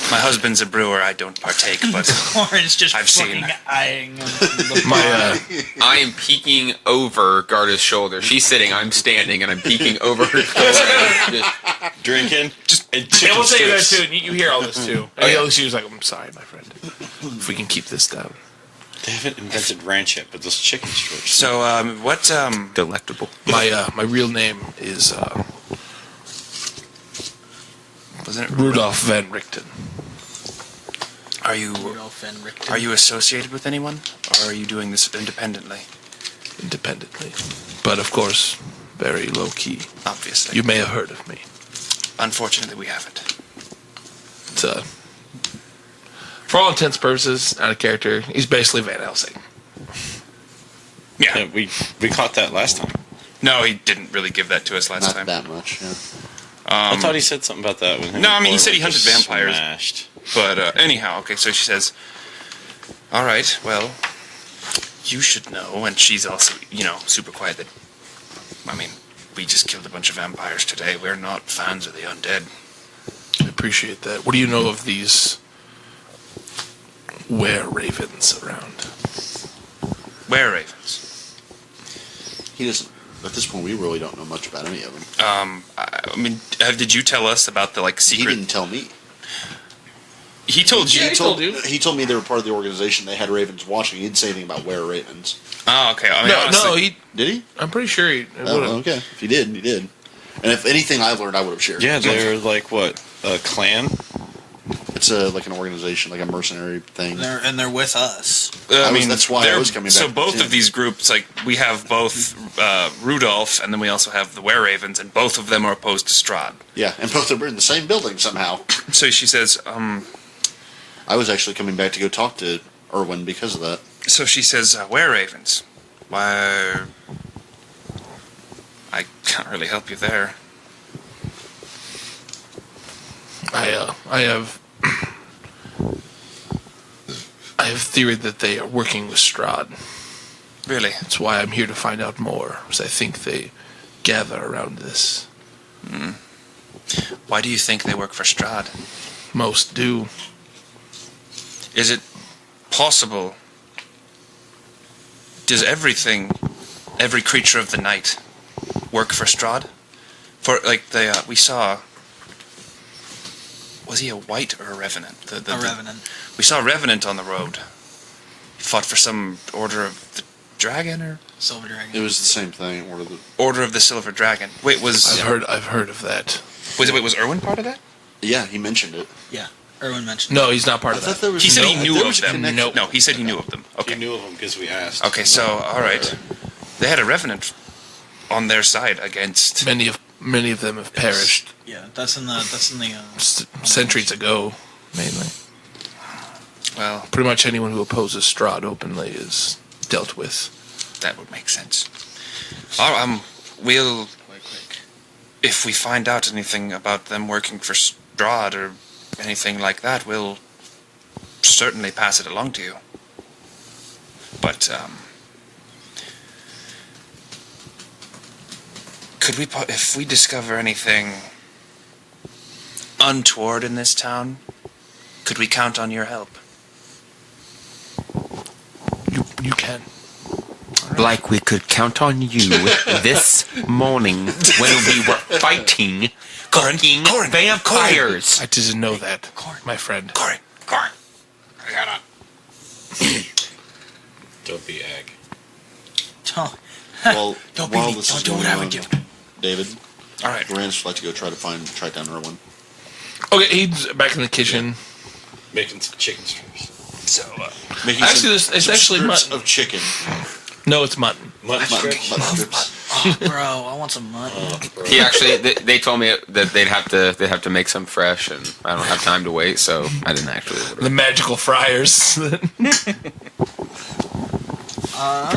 My husband's a brewer. I don't partake, but Corin's just I've fucking seen. eyeing him. I am peeking over Garda's shoulder. She's sitting, I'm standing, and I'm peeking over her shoulder. Just Drinking. And we'll say that too. And you hear all this too. And she was like, "I'm sorry, my friend. If we can keep this down." They haven't invented ranch yet, but those chicken strips. So, what? delectable. My real name is Wasn't it Rudolph Van Richten. Are you associated with anyone, or are you doing this independently? Independently, but of course, very low key. Obviously. You may have heard of me. Unfortunately, we haven't. It's for all intents and purposes, out of character. He's basically Van Helsing. Yeah. Yeah, we caught that last time. No, he didn't really give that to us last time. Not that much. Yeah. I thought he said something about that. When No, I mean, he said he hunted just vampires. smashed. But anyhow, okay, so she says, all right, well, you should know, and she's also, super quiet that, I mean, we just killed a bunch of vampires today. We're not fans of the undead. I appreciate that. What do you know of these were-ravens around? Were ravens? He doesn't At this point, we really don't know much about any of them. I mean, did you tell us about the secret? He didn't tell me. He told you. Yeah, he told you. He told me they were part of the organization. They had ravens watching. He didn't say anything about where ravens. Oh, okay. I mean, honestly, he Did he? I'm pretty sure he. Oh, okay. If he did, he did. And if anything I learned, I would have shared. Yeah, they're like what, a clan? It's like an organization, like a mercenary thing. They're with us. That's why I was coming back. So to both the of these groups, we have both Rudolph, and then we also have the Were-Ravens, and both of them are opposed to Strahd. Yeah, and both of them are in the same building somehow. So she says, I was actually coming back to go talk to Erwin because of that. So she says, Were-Ravens. Why? I can't really help you there. I have theory that they are working with Strahd. Really? That's why I'm here to find out more, because I think they gather around this. Why do you think they work for Strahd? Most do. Is it possible? Does every creature of the night, work for Strahd? For we saw. Was he a white or a revenant? A revenant. We saw a revenant on the road. He fought for some order of the dragon or Silver Dragon. It was the same thing. Order of the Silver Dragon. Wait, I've heard of that. Was Erwin part of that? Yeah, he mentioned it. Yeah, Erwin mentioned. No, he's not part of that. He said he knew of them. No, he said he knew of them. Okay. He knew of them because we asked. Okay, so all right, they had a revenant on their side against. Many of them have perished. Yeah, that's in the Centuries ago, mainly. Well, pretty much anyone who opposes Strahd openly is dealt with. That would make sense. We'll. If we find out anything about them working for Strahd or anything like that, we'll certainly pass it along to you. But could we, if we discover anything untoward in this town, could we count on your help? You can. Like we could count on you this morning when we were fighting fucking vampires. I didn't know that, my friend. Corin. I gotta. Don't be egg. Well, Don't be while me. this Don't is do going what I on, would do. David, All right. Rand's like to go track down Erwin. Okay, he's back in the kitchen. Making some chicken strips. So, Making actually, some it's actually strips mutton. of chicken. No, it's mutton. Mutton strips? Mutton strips. Oh, bro, I want some mutton. He actually, they told me that they'd have to make some fresh, and I don't have time to wait, so I didn't actually order. The magical fryers. Pretty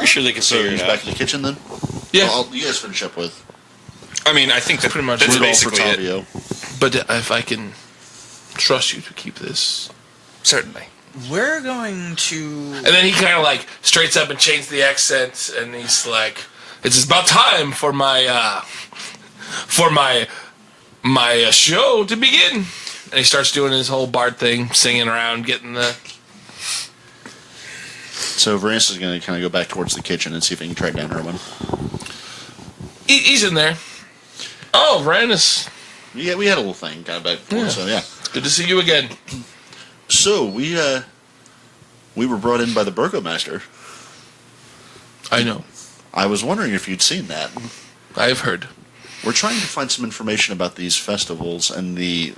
sure they can So figure he's it back out. in the kitchen then? Yeah. Well, you guys finish up with I mean, I think that pretty much that's Rudolph basically it. Rotalvio. But if I can trust you to keep this. Certainly. We're going to. And then he kind of straightens up and changes the accent, and he's like, "It's about time for my show to begin." And he starts doing his whole bard thing, singing around, getting the. So Varance is going to kind of go back towards the kitchen and see if he can track down Erwin. He's in there. Oh, Varanus. Yeah, we had a little thing kind of back and forth, Yeah. so yeah. Good to see you again. So we were brought in by the Burgomaster. I know. I was wondering if you'd seen that. I've heard. We're trying to find some information about these festivals and the...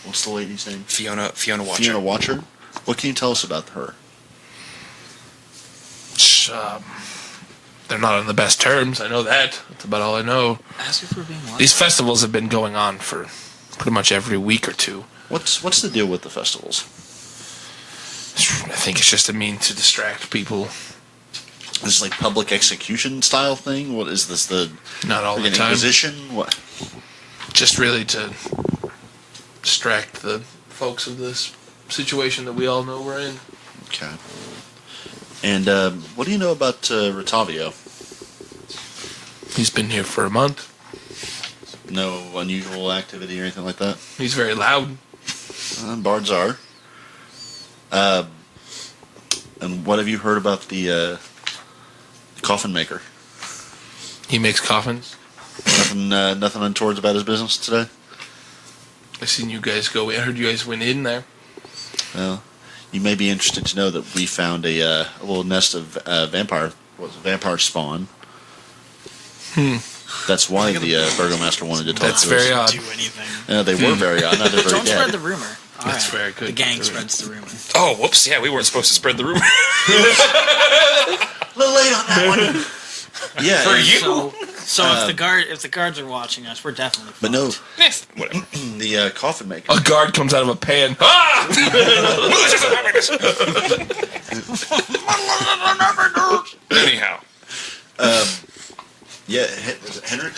What's the lady's name? Fiona Watcher. Fiona Watcher. What can you tell us about her? They're not on the best terms. I know that. That's about all I know. Ask if we're being watched. These festivals have been going on for pretty much every week or two. What's the deal with the festivals? I think it's just a means to distract people. This is like public execution style thing? What is this, the Not all the time. Inquisition? What? Just really to distract the folks of this situation that we all know we're in. Okay. And what do you know about Rotalvio? He's been here for a month. No unusual activity or anything like that? He's very loud. Bards are. And what have you heard about the coffin maker? He makes coffins. Nothing untoward about his business today? I seen you guys go. I heard you guys went in there. Well, you may be interested to know that we found a little nest of vampire spawn. That's why the Burgomaster wanted to talk to us. That's very odd. Do anything. They were very odd. Now they're very Don't dead. spread the rumor. All That's right. very good. The gang spreads the rumor. Oh, whoops! Yeah, we weren't supposed to spread the rumor. A little late on that one. Yeah, For you. So if the guards are watching us, we're definitely. but no, Yes, whatever. the coffin maker. A guard comes out of a pan. Ah! Anyhow, Yeah, was it Hendrik?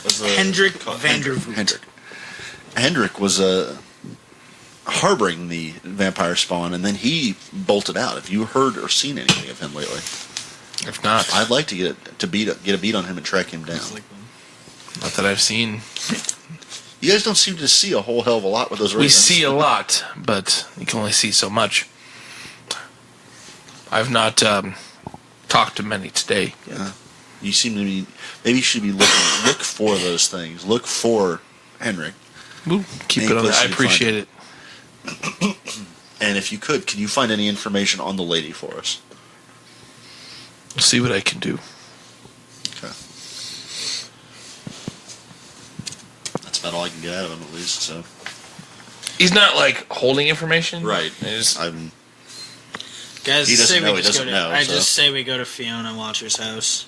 Was the Hendrik co- van der Voort. Hendrik was harboring the vampire spawn, and then he bolted out. Have you heard or seen anything of him lately? If not, I'd like to get a beat on him and track him down. not that I've seen. You guys don't seem to see a whole hell of a lot with those We ravens. see a lot, but you can only see so much. I've not talked to many today. You seem to be. Maybe you should be look for those things. Look for Henrik. We'll keep Any it on there. place I you appreciate it. And if you could you find any information on the lady for us? We'll see what I can do. Okay. That's about all I can get out of him, at least. So. He's not like holding information. Right. He's- Guys, He doesn't say we know, he just doesn't go know, to, I so. just say we go to Fiona Watcher's house.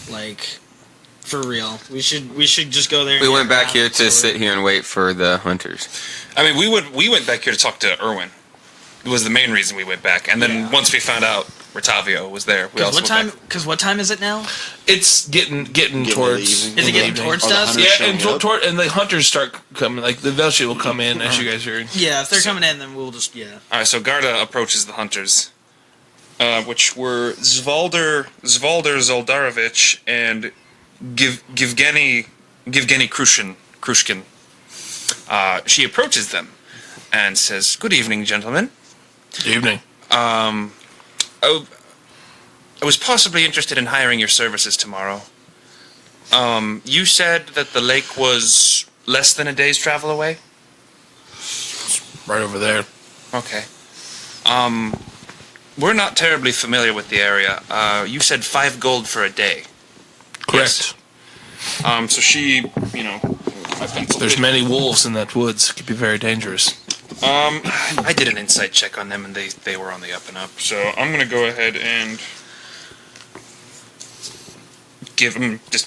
Like, for real. We should just go there. and We get went her back out here of the to story. sit here and wait for the hunters. I mean, we went back here to talk to Erwin. It was the main reason we went back, and then once we found out Rotalvio was there, we also What went time? back. Because what time is it now? It's getting the towards. evening. Is it getting evening. towards Oh, the dusk? hunters Yeah, and showing up? and the hunters start coming. Like the Velshi will come in as you guys are. Yeah, if they're coming in, then we'll just All right, so Garda approaches the hunters, which were Zvalder Zoldarovich and Givgeny Krushkin. She approaches them and says, "Good evening, gentlemen. Good evening. I was possibly interested in hiring your services tomorrow. You said that the lake was less than a day's travel away? Right over there. Okay. We're not terribly familiar with the area. You said 5 gold for a day. Correct. So she, There's many wolves in that woods. It could be very dangerous. I did an insight check on them, and they were on the up and up. So I'm going to go ahead and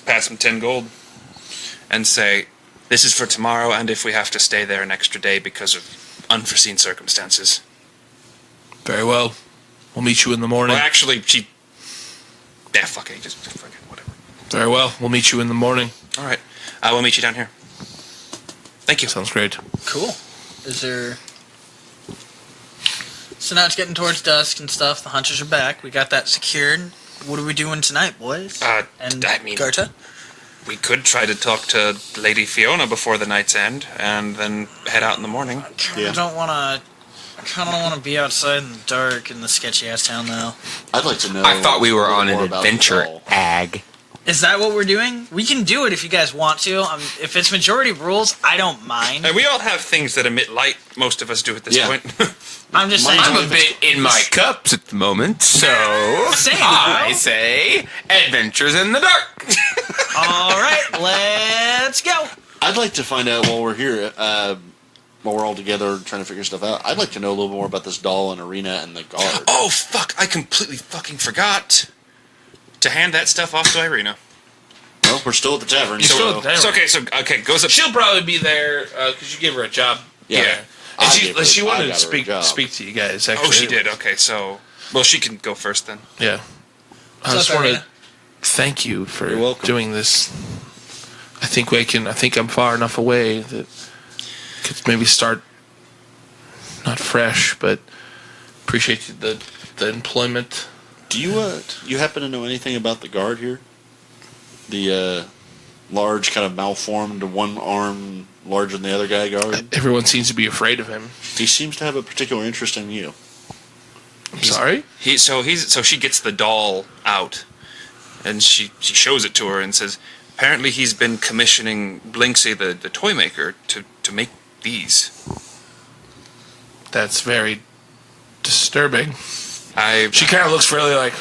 pass them 10 gold and say, this is for tomorrow, and if we have to stay there an extra day because of unforeseen circumstances. Very well. We'll meet you in the morning. Well, actually, fuck it, just fuck it, whatever. Very well. We'll meet you in the morning. All right, we'll meet you down here. Thank you. Sounds great. Cool. Is there? So now it's getting towards dusk and stuff. The hunters are back. We got that secured. What are we doing tonight, boys? And Garta? We could try to talk to Lady Fiona before the night's end, and then head out in the morning. I kind of don't want to be outside in the dark in the sketchy ass town, though. I'd like to know. I thought we were a little on more an about the adventure, doll. ag. Is that what we're doing? We can do it if you guys want to. If it's majority rules, I don't mind. And we all have things that emit light. Most of us do at this point. I'm just saying. I'm a bit in my cups at the moment, so Same, I bro. say adventures in the dark. All right, let's go. I'd like to find out while we're here, while we're all together trying to figure stuff out. I'd like to know a little more about this doll and arena and the guard. Oh, fuck. I completely fucking forgot to hand that stuff off to Irina. Well, we're still at the tavern. You're still at the tavern. So goes up. She'll probably be there because you gave her a job. Yeah. And I she wanted got to her a job. speak to you guys. Actually. Oh, she did. Okay, so she can go first then. Yeah. I What's just up, want to Irina? thank you for You're welcome. doing this. I think I'm far enough away that I could maybe start not fresh, but appreciate the employment. Do you happen to know anything about the guard here? The large, kind of malformed, one arm larger than the other guy guard? Everyone seems to be afraid of him. He seems to have a particular interest in you. I'm sorry? So she gets the doll out, and she shows it to her and says, apparently he's been commissioning Blinksy, the toy maker, to make these. That's very disturbing. She kind of looks really like...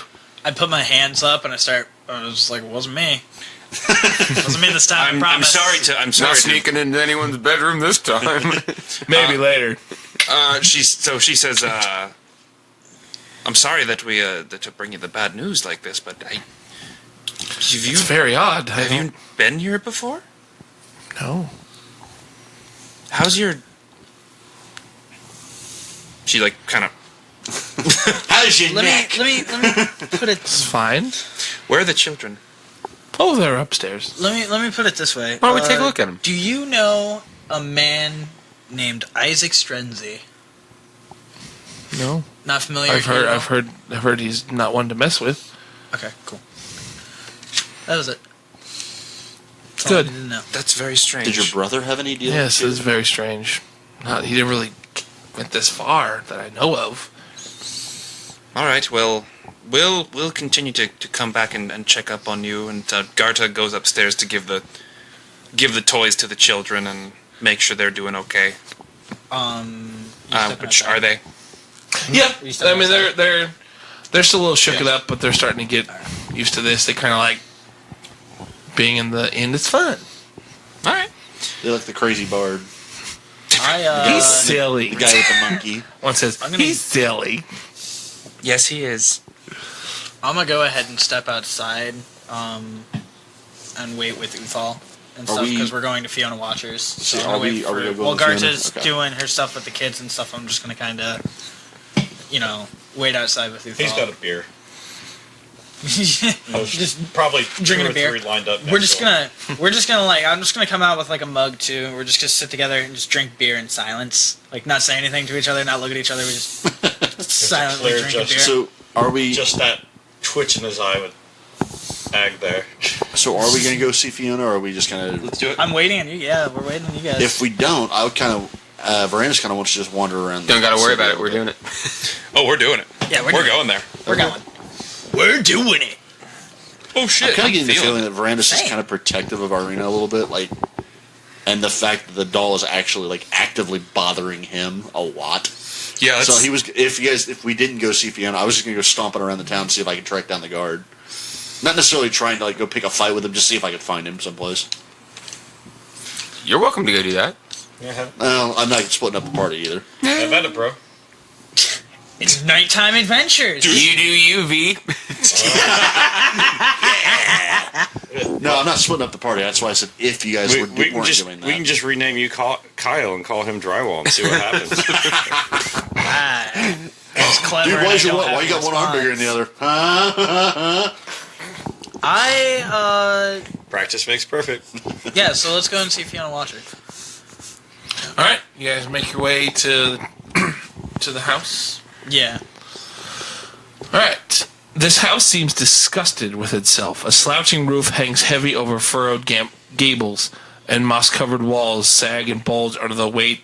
I put my hands up and I was like, it wasn't me. It wasn't me this time, I promise. I'm sorry Not to sneaking into anyone's bedroom this time. Maybe later. She says, I'm sorry that we to bring you the bad news like this, but It's very odd. Have you been here before? No. How's your... She like kind of... How's your Let neck? me put it. It's fine. Where are the children? Oh, they're upstairs. Let me put it this way. Why don't we take a look at him? Do you know a man named Isaac Strenzy? No. Not familiar. I've heard he's not one to mess with. Okay, cool. That was it. That's all Good. I needed to know. That's very strange. Did your brother have any deal? Yes, it's very strange. He didn't really went this far that I know of. All right, well, we'll continue to come back and check up on you. And Garta goes upstairs to give the toys to the children and make sure they're doing okay. Which are they? Yeah, I mean they're still a little shook it up, but they're starting to get used to this. They kind of like being in the inn. It's fun. All right. They like the crazy bard. He's silly. The guy with the monkey. One says he's silly. Yes, he is. I'm gonna go ahead and step outside, and wait with Uthal and stuff because we're going to Fiona Watchers. So So I'm gonna wait are we for- gonna go while to Fiona? Garta's Okay. doing her stuff with the kids and stuff, I'm just gonna kind of, wait outside with Uthal. He's got a beer. just Probably drinking two a beer. or three lined up. We're just gonna I'm just gonna come out with like a mug too. And we're just gonna sit together and just drink beer in silence, like not say anything to each other, not look at each other. We just silently clear drinking beer. gesture. So are we? just that twitch in his eye with Ag there. So are we going to go see Fiona, or are we just kind of? Let's do it. I'm waiting on you. Yeah, we're waiting on you guys. If we don't, I would kind of. Verandas kind of wants to just wander around. Don't got to worry city about a it. We're little doing it. Oh, we're doing it. Yeah, we're going there. We're going. We're doing it. Oh shit! I'm kind of getting the feeling feeling that Verandas is Same. kind of protective of Arena a little bit, like, and the fact that the doll is actually like actively bothering him a lot. Yeah. So he was. If we didn't go see Fiona, I was just gonna go stomping around the town to see if I could track down the guard. Not necessarily trying to like go pick a fight with him, just see if I could find him someplace. You're welcome to go do that. Yeah, Well, I'm not splitting up the party either. have at it, bro. It's nighttime adventures. You do you, V. No, I'm not splitting up the party. That's why I said if you guys weren't doing that. We can just rename you Kyle and call him Drywall and see what happens. That's clever. Dude, and I don't why have you got one arm bigger than the other? Practice makes perfect. Yeah, so let's go and see Fiona Watcher. All right, you guys make your way to to the house. Yeah. All right. This house seems disgusted with itself. A slouching roof hangs heavy over furrowed gables, and moss-covered walls sag and bulge under the weight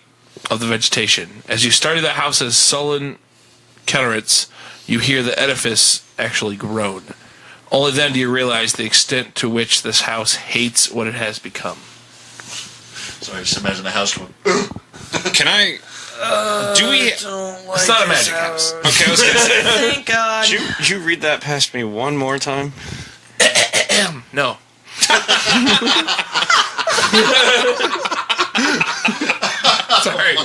of the vegetation. As you study the house's sullen countenance, you hear the edifice actually groan. Only then do you realize the extent to which this house hates what it has become. Sorry, just imagine the house going. Can I? Do we? It's not a magic house. Okay, I was gonna say. Thank God. Could you read that past me one more time? No. Sorry.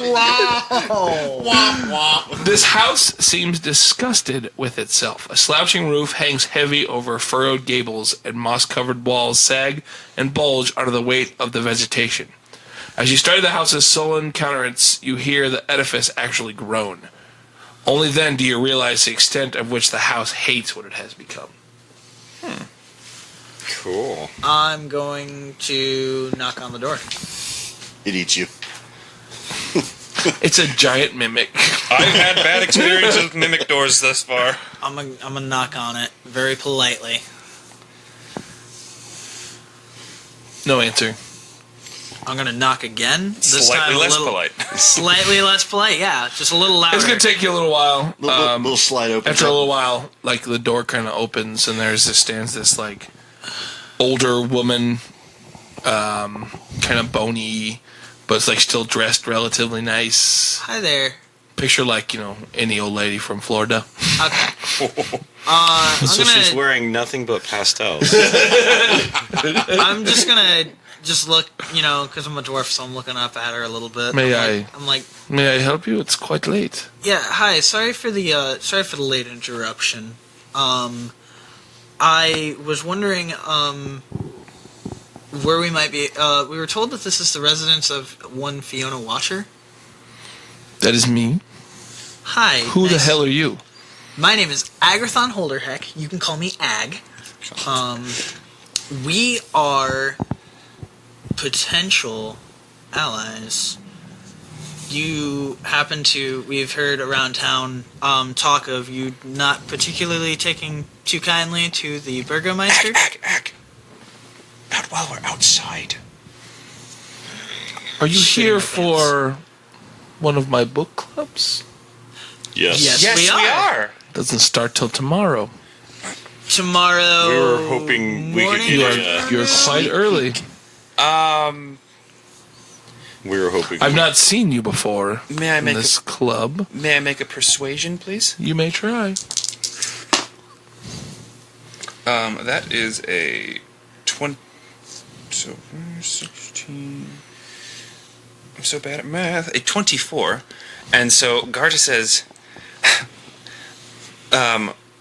This house seems disgusted with itself. A slouching roof hangs heavy over furrowed gables, and moss-covered walls sag and bulge under the weight of the vegetation. As you study the house's sullen countenance, you hear the edifice actually groan. Only then do you realize the extent of which the house hates what it has become. Cool. I'm going to knock on the door. It eats you. It's a giant mimic. I've had bad experiences with mimic doors thus far. I'm gonna knock on it very politely. No answer. I'm gonna knock again. This Slightly time less a little, polite. Slightly less polite. Yeah, just a little louder. It's gonna take you a little while. Little slide open. After a little while, like the door kind of opens and stands this like older woman, kind of bony, but it's like still dressed relatively nice. Hi there. Picture like any old lady from Florida. Okay. So she's wearing nothing but pastels. I'm just gonna look, because I'm a dwarf, so I'm looking up at her a little bit. May I'm like, May I help you? It's quite late. yeah. Hi. Sorry for the late interruption. I was wondering where we might be. We were told that this is the residence of one Fiona Watcher. That is me. Hi. Who the hell are you? My name is Agathon Holderheck. You can call me Ag. We are potential allies. We've heard around town talk of you not particularly taking too kindly to the Burgomeister. Ag. Not while we're outside. Are you here for one of my book clubs? Yes. Yes, we are. Doesn't start till tomorrow. Tomorrow. We were hoping we could morning? get You're quite early. We were hoping. I've not seen you before May I in make this club. May I make a persuasion, please? You may try. That is a 20. So 16. I'm so bad at math. A 24, and so Garta says,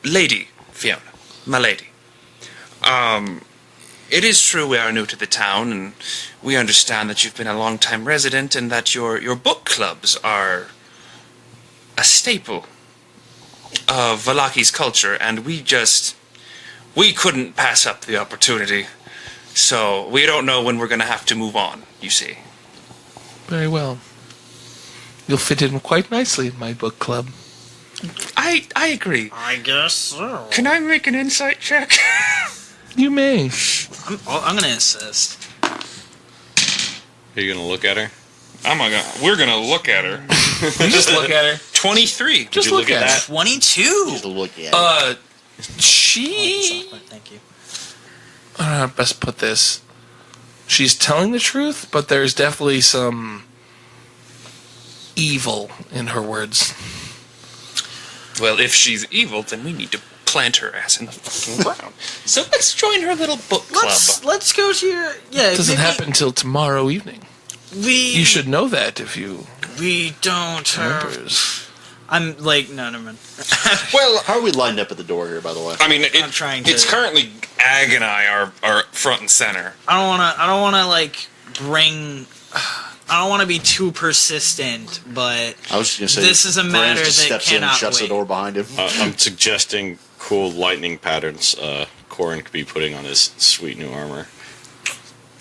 "Lady Fiona, my lady. It is true we are new to the town, and we understand that you've been a long-time resident, and that your book clubs are a staple of Vallaki's culture, and we couldn't pass up the opportunity. So we don't know when we're going to have to move on, you see." Very well. You'll fit in quite nicely in my book club. I agree. I guess so. Can I make an insight check? You may. I'm gonna insist. Are you gonna look at her? We're gonna look at her. You just look at her. 23. Just you look look at at her. 22. Just look at it. She... Thank you. I don't know how to best put this. She's telling the truth, but there's definitely some evil in her words. Well, if she's evil, then we need to plant her ass in the fucking ground. So let's join her little book club. Let's go to your It doesn't happen until tomorrow evening. You should know that if you We don't have. members. I'm like no, never mind. Well, How are we lined up at the door here, by the way? I mean, I'm trying to- it's currently Ag and I are front and center. I don't wanna like bring. I don't want to be too persistent, but I was just gonna say this is a Brand matter just that steps in and cannot shuts wait. the door behind him. I'm suggesting cool lightning patterns Corin could be putting on his sweet new armor.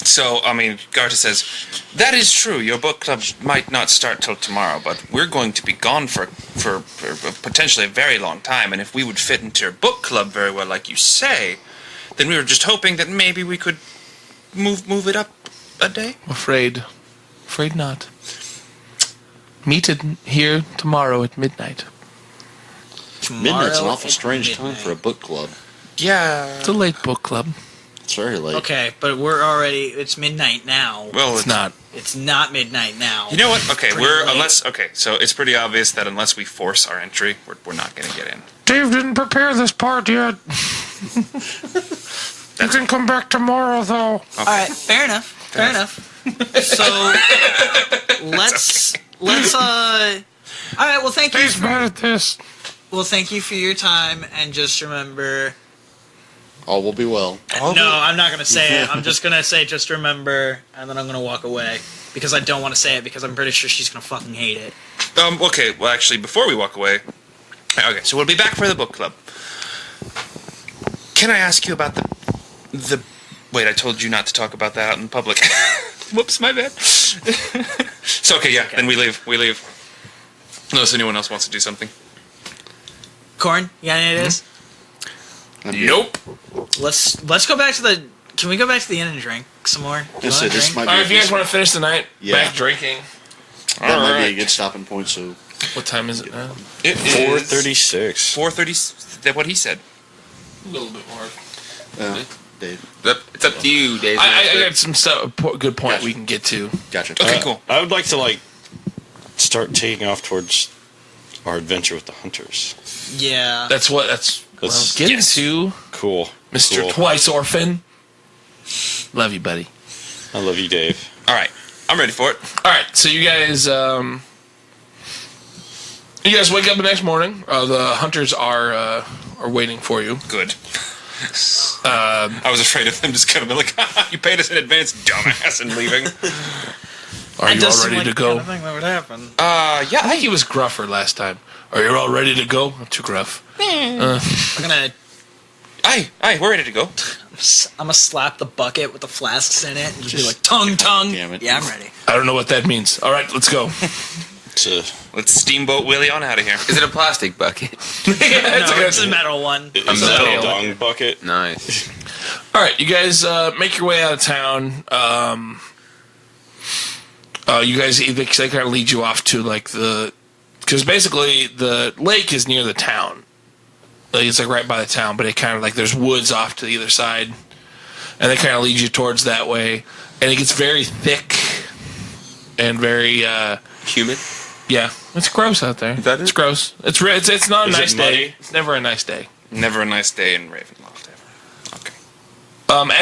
So, I mean, Garta says, that is true. Your book club might not start till tomorrow, but we're going to be gone for potentially a very long time. And if we would fit into your book club very well, like you say, then we were just hoping that maybe we could move it up a day. Afraid not. Meet here tomorrow at midnight. Midnight's an Tomorrow awful at strange time midnight. for a book club. Yeah. It's a late book club. It's very late. Okay, but it's midnight now. Well, It's not. It's not midnight now. You know what? Okay, Pretty late. so it's pretty obvious that unless we force our entry, we're not going to get in. Dave didn't prepare this part yet. You can come back tomorrow, though. All right, fair enough. Fair enough. So let's all right. Well, thank you. Dave's bad at this. Well, thank you for your time, and just remember. All will be well. No, I'm not gonna say it. I'm just gonna say just remember, and then I'm gonna walk away because I don't want to say it because I'm pretty sure she's gonna fucking hate it. Okay, well, actually, before we walk away... Okay, so we'll be back for the book club. Can I ask you about the... Wait, I told you not to talk about that out in public. Whoops, my bad. So, okay, yeah, then we leave. Unless anyone else wants to do something. Corn, you got any ideas? Nope. Let's go back to Can we go back to the inn and drink some more? Do you Yes, want to this drink? might All be right, if you guys want to finish the night, Yeah. back drinking. that might be a good stopping point. So What time is it now? It 4:36. 4:30. That's what he said. A little bit more. Dave, It's up to you, Dave. I got some stuff. Good point Gotcha. we can get to. gotcha. Okay, cool. I would like to start taking off towards our adventure with the hunters. Yeah. That's what I was getting Yes. to, Cool. Mr. Cool. Twice Orphan. Love you, buddy. I love you, Dave. All right, I'm ready for it. All right, so you guys wake up the next morning. The hunters are waiting for you. Good. I was afraid of them just kind of be like, you paid us in advance, dumbass, and leaving. Are you does all seem ready like to the go? kind of thing that would happen. Yeah. I think he was gruffer last time. Are you all ready to go? I'm too gruff. I'm gonna Aye, we're ready to go. I'm gonna slap the bucket with the flasks in it and just be like, tongue. damn it. Yeah, I'm ready. I don't know what that means. All right, let's go. Let's steamboat Willie on out of here. Is it a plastic bucket? No, it's a metal one. Is A that metal a dong bucket? Nice. All right, you guys make your way out of town. You guys, they kind of lead you off to because basically the lake is near the town. Like, it's right by the town, but it kind of there's woods off to either side, and they kind of lead you towards that way, and it gets very thick and very Humid. yeah. It's gross out there. that It's it? gross. It's not a Is it nice muddy? day. It's never a nice day. Never a nice day in Ravenloft ever. Okay.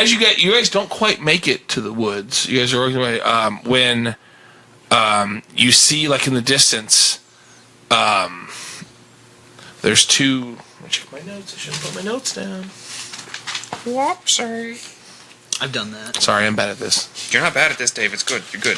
As you guys don't quite make it to the woods. You guys are working away. When you see in the distance, there's two. Let me check my notes. I should have put my notes down. Whoop, sorry. I've done that. Sorry, I'm bad at this. You're not bad at this, Dave. It's good. You're good.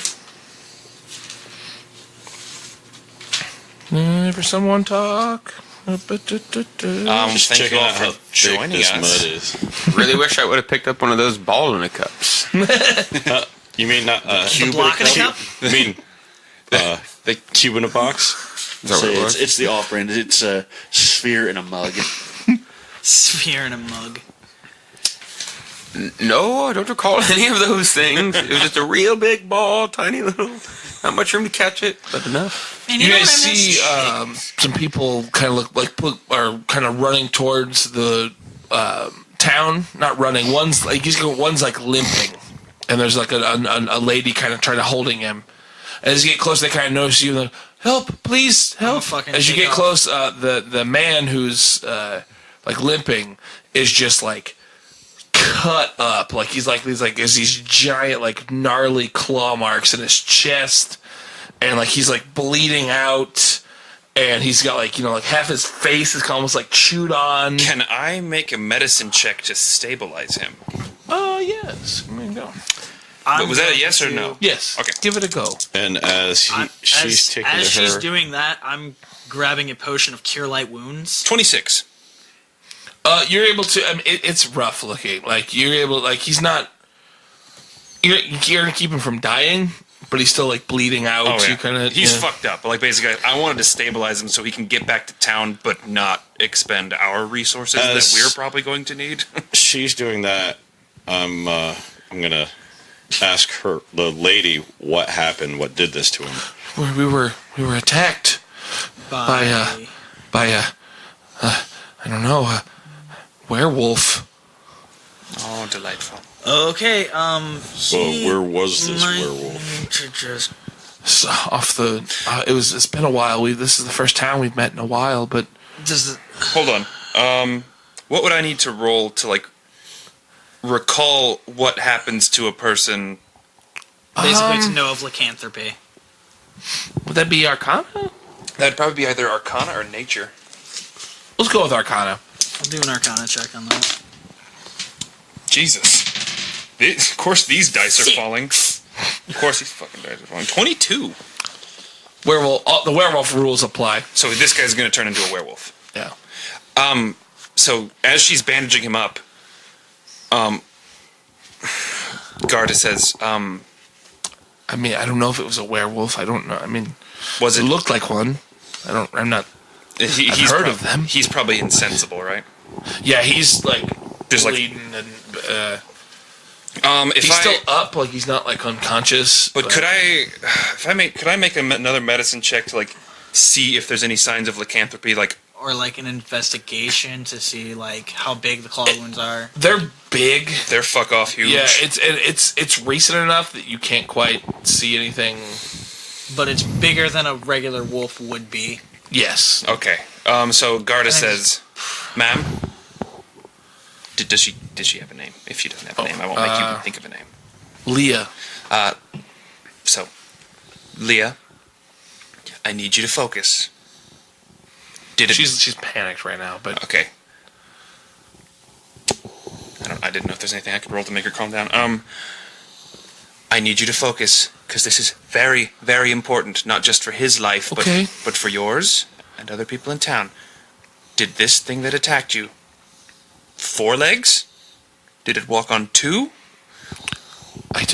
Never someone talk. Just Thank checking you all out how for thick joining this us. mud is. Really wish I would have picked up one of those ball in a cups. You mean not The block in a cup? You mean the cube in a box? Is that So what it was? it's the off-brand. It's a sphere in a mug. Sphere in a mug. No, I don't recall any of those things. It was just a real big ball, tiny little. Not much room to catch it, but enough. Man, You know guys what I see miss? some people kind of are kind of running towards the town. Not running. One's limping, and there's a lady kind of trying to holding him. And as you get close, they kind of notice you. Like, help! Please help! fucking As you take get off. close, the man who's limping is just cut up. There's these giant gnarly claw marks in his chest, and he's bleeding out, and he's got half his face is almost chewed on. Can I make a medicine check to stabilize him? Oh yes, there you go. Was that a yes or no? Yes. Okay. Give it a go. And as she's taking as to she's her, doing that, I'm grabbing a potion of Cure Light Wounds. 26. You're able to. I mean, it's rough looking. You're able. He's not. You're gonna keep him from dying, but he's still bleeding out. Oh, yeah. You kind of. He's fucked up. But basically, I wanted to stabilize him so he can get back to town, but not expend our resources that we're probably going to need. she's doing that. I'm gonna ask her, the lady, what happened. What did this to him? We were attacked by I don't know, a werewolf. Oh, delightful. Okay, Well, where was this werewolf? To just So off the. It's been a while. This is the first time we've met in a while, but does it, Hold on. What would I need to roll to recall what happens to a person? basically to know of lycanthropy. would that be Arcana? That'd probably be either Arcana or Nature. Let's go with Arcana. I'll do an Arcana check on that. Jesus. Of course these dice are falling. Of course these fucking dice are falling. 22. Werewolf. The werewolf rules apply. So this guy's going to turn into a werewolf. Yeah. So as she's bandaging him up, Garda says, I mean, I don't know if it was a werewolf. I don't know. I mean, was it it? looked like one. I'm not. He's heard of them. He's probably insensible, right? Yeah, he's There's bleeding and If He's still up, like he's not like unconscious. But could I make another medicine check to like see if there's any signs of lycanthropy, like, or like an investigation to see like how big the claw wounds are? They're big. They're fuck off huge. Yeah, it's recent enough that you can't quite see anything. But it's bigger than a regular wolf would be. Yes. Okay. So Garda says, "Ma'am, does she have a name? If she doesn't have a name, I won't make you think of a name." Leah. So, Leah, I need you to focus. She's panicked right now, but okay. I didn't know if there's anything I could roll to make her calm down. I need you to focus, because this is very, very important, not just for his life, but for yours and other people in town. Did this thing that attacked you 4 legs? Did it walk on 2? I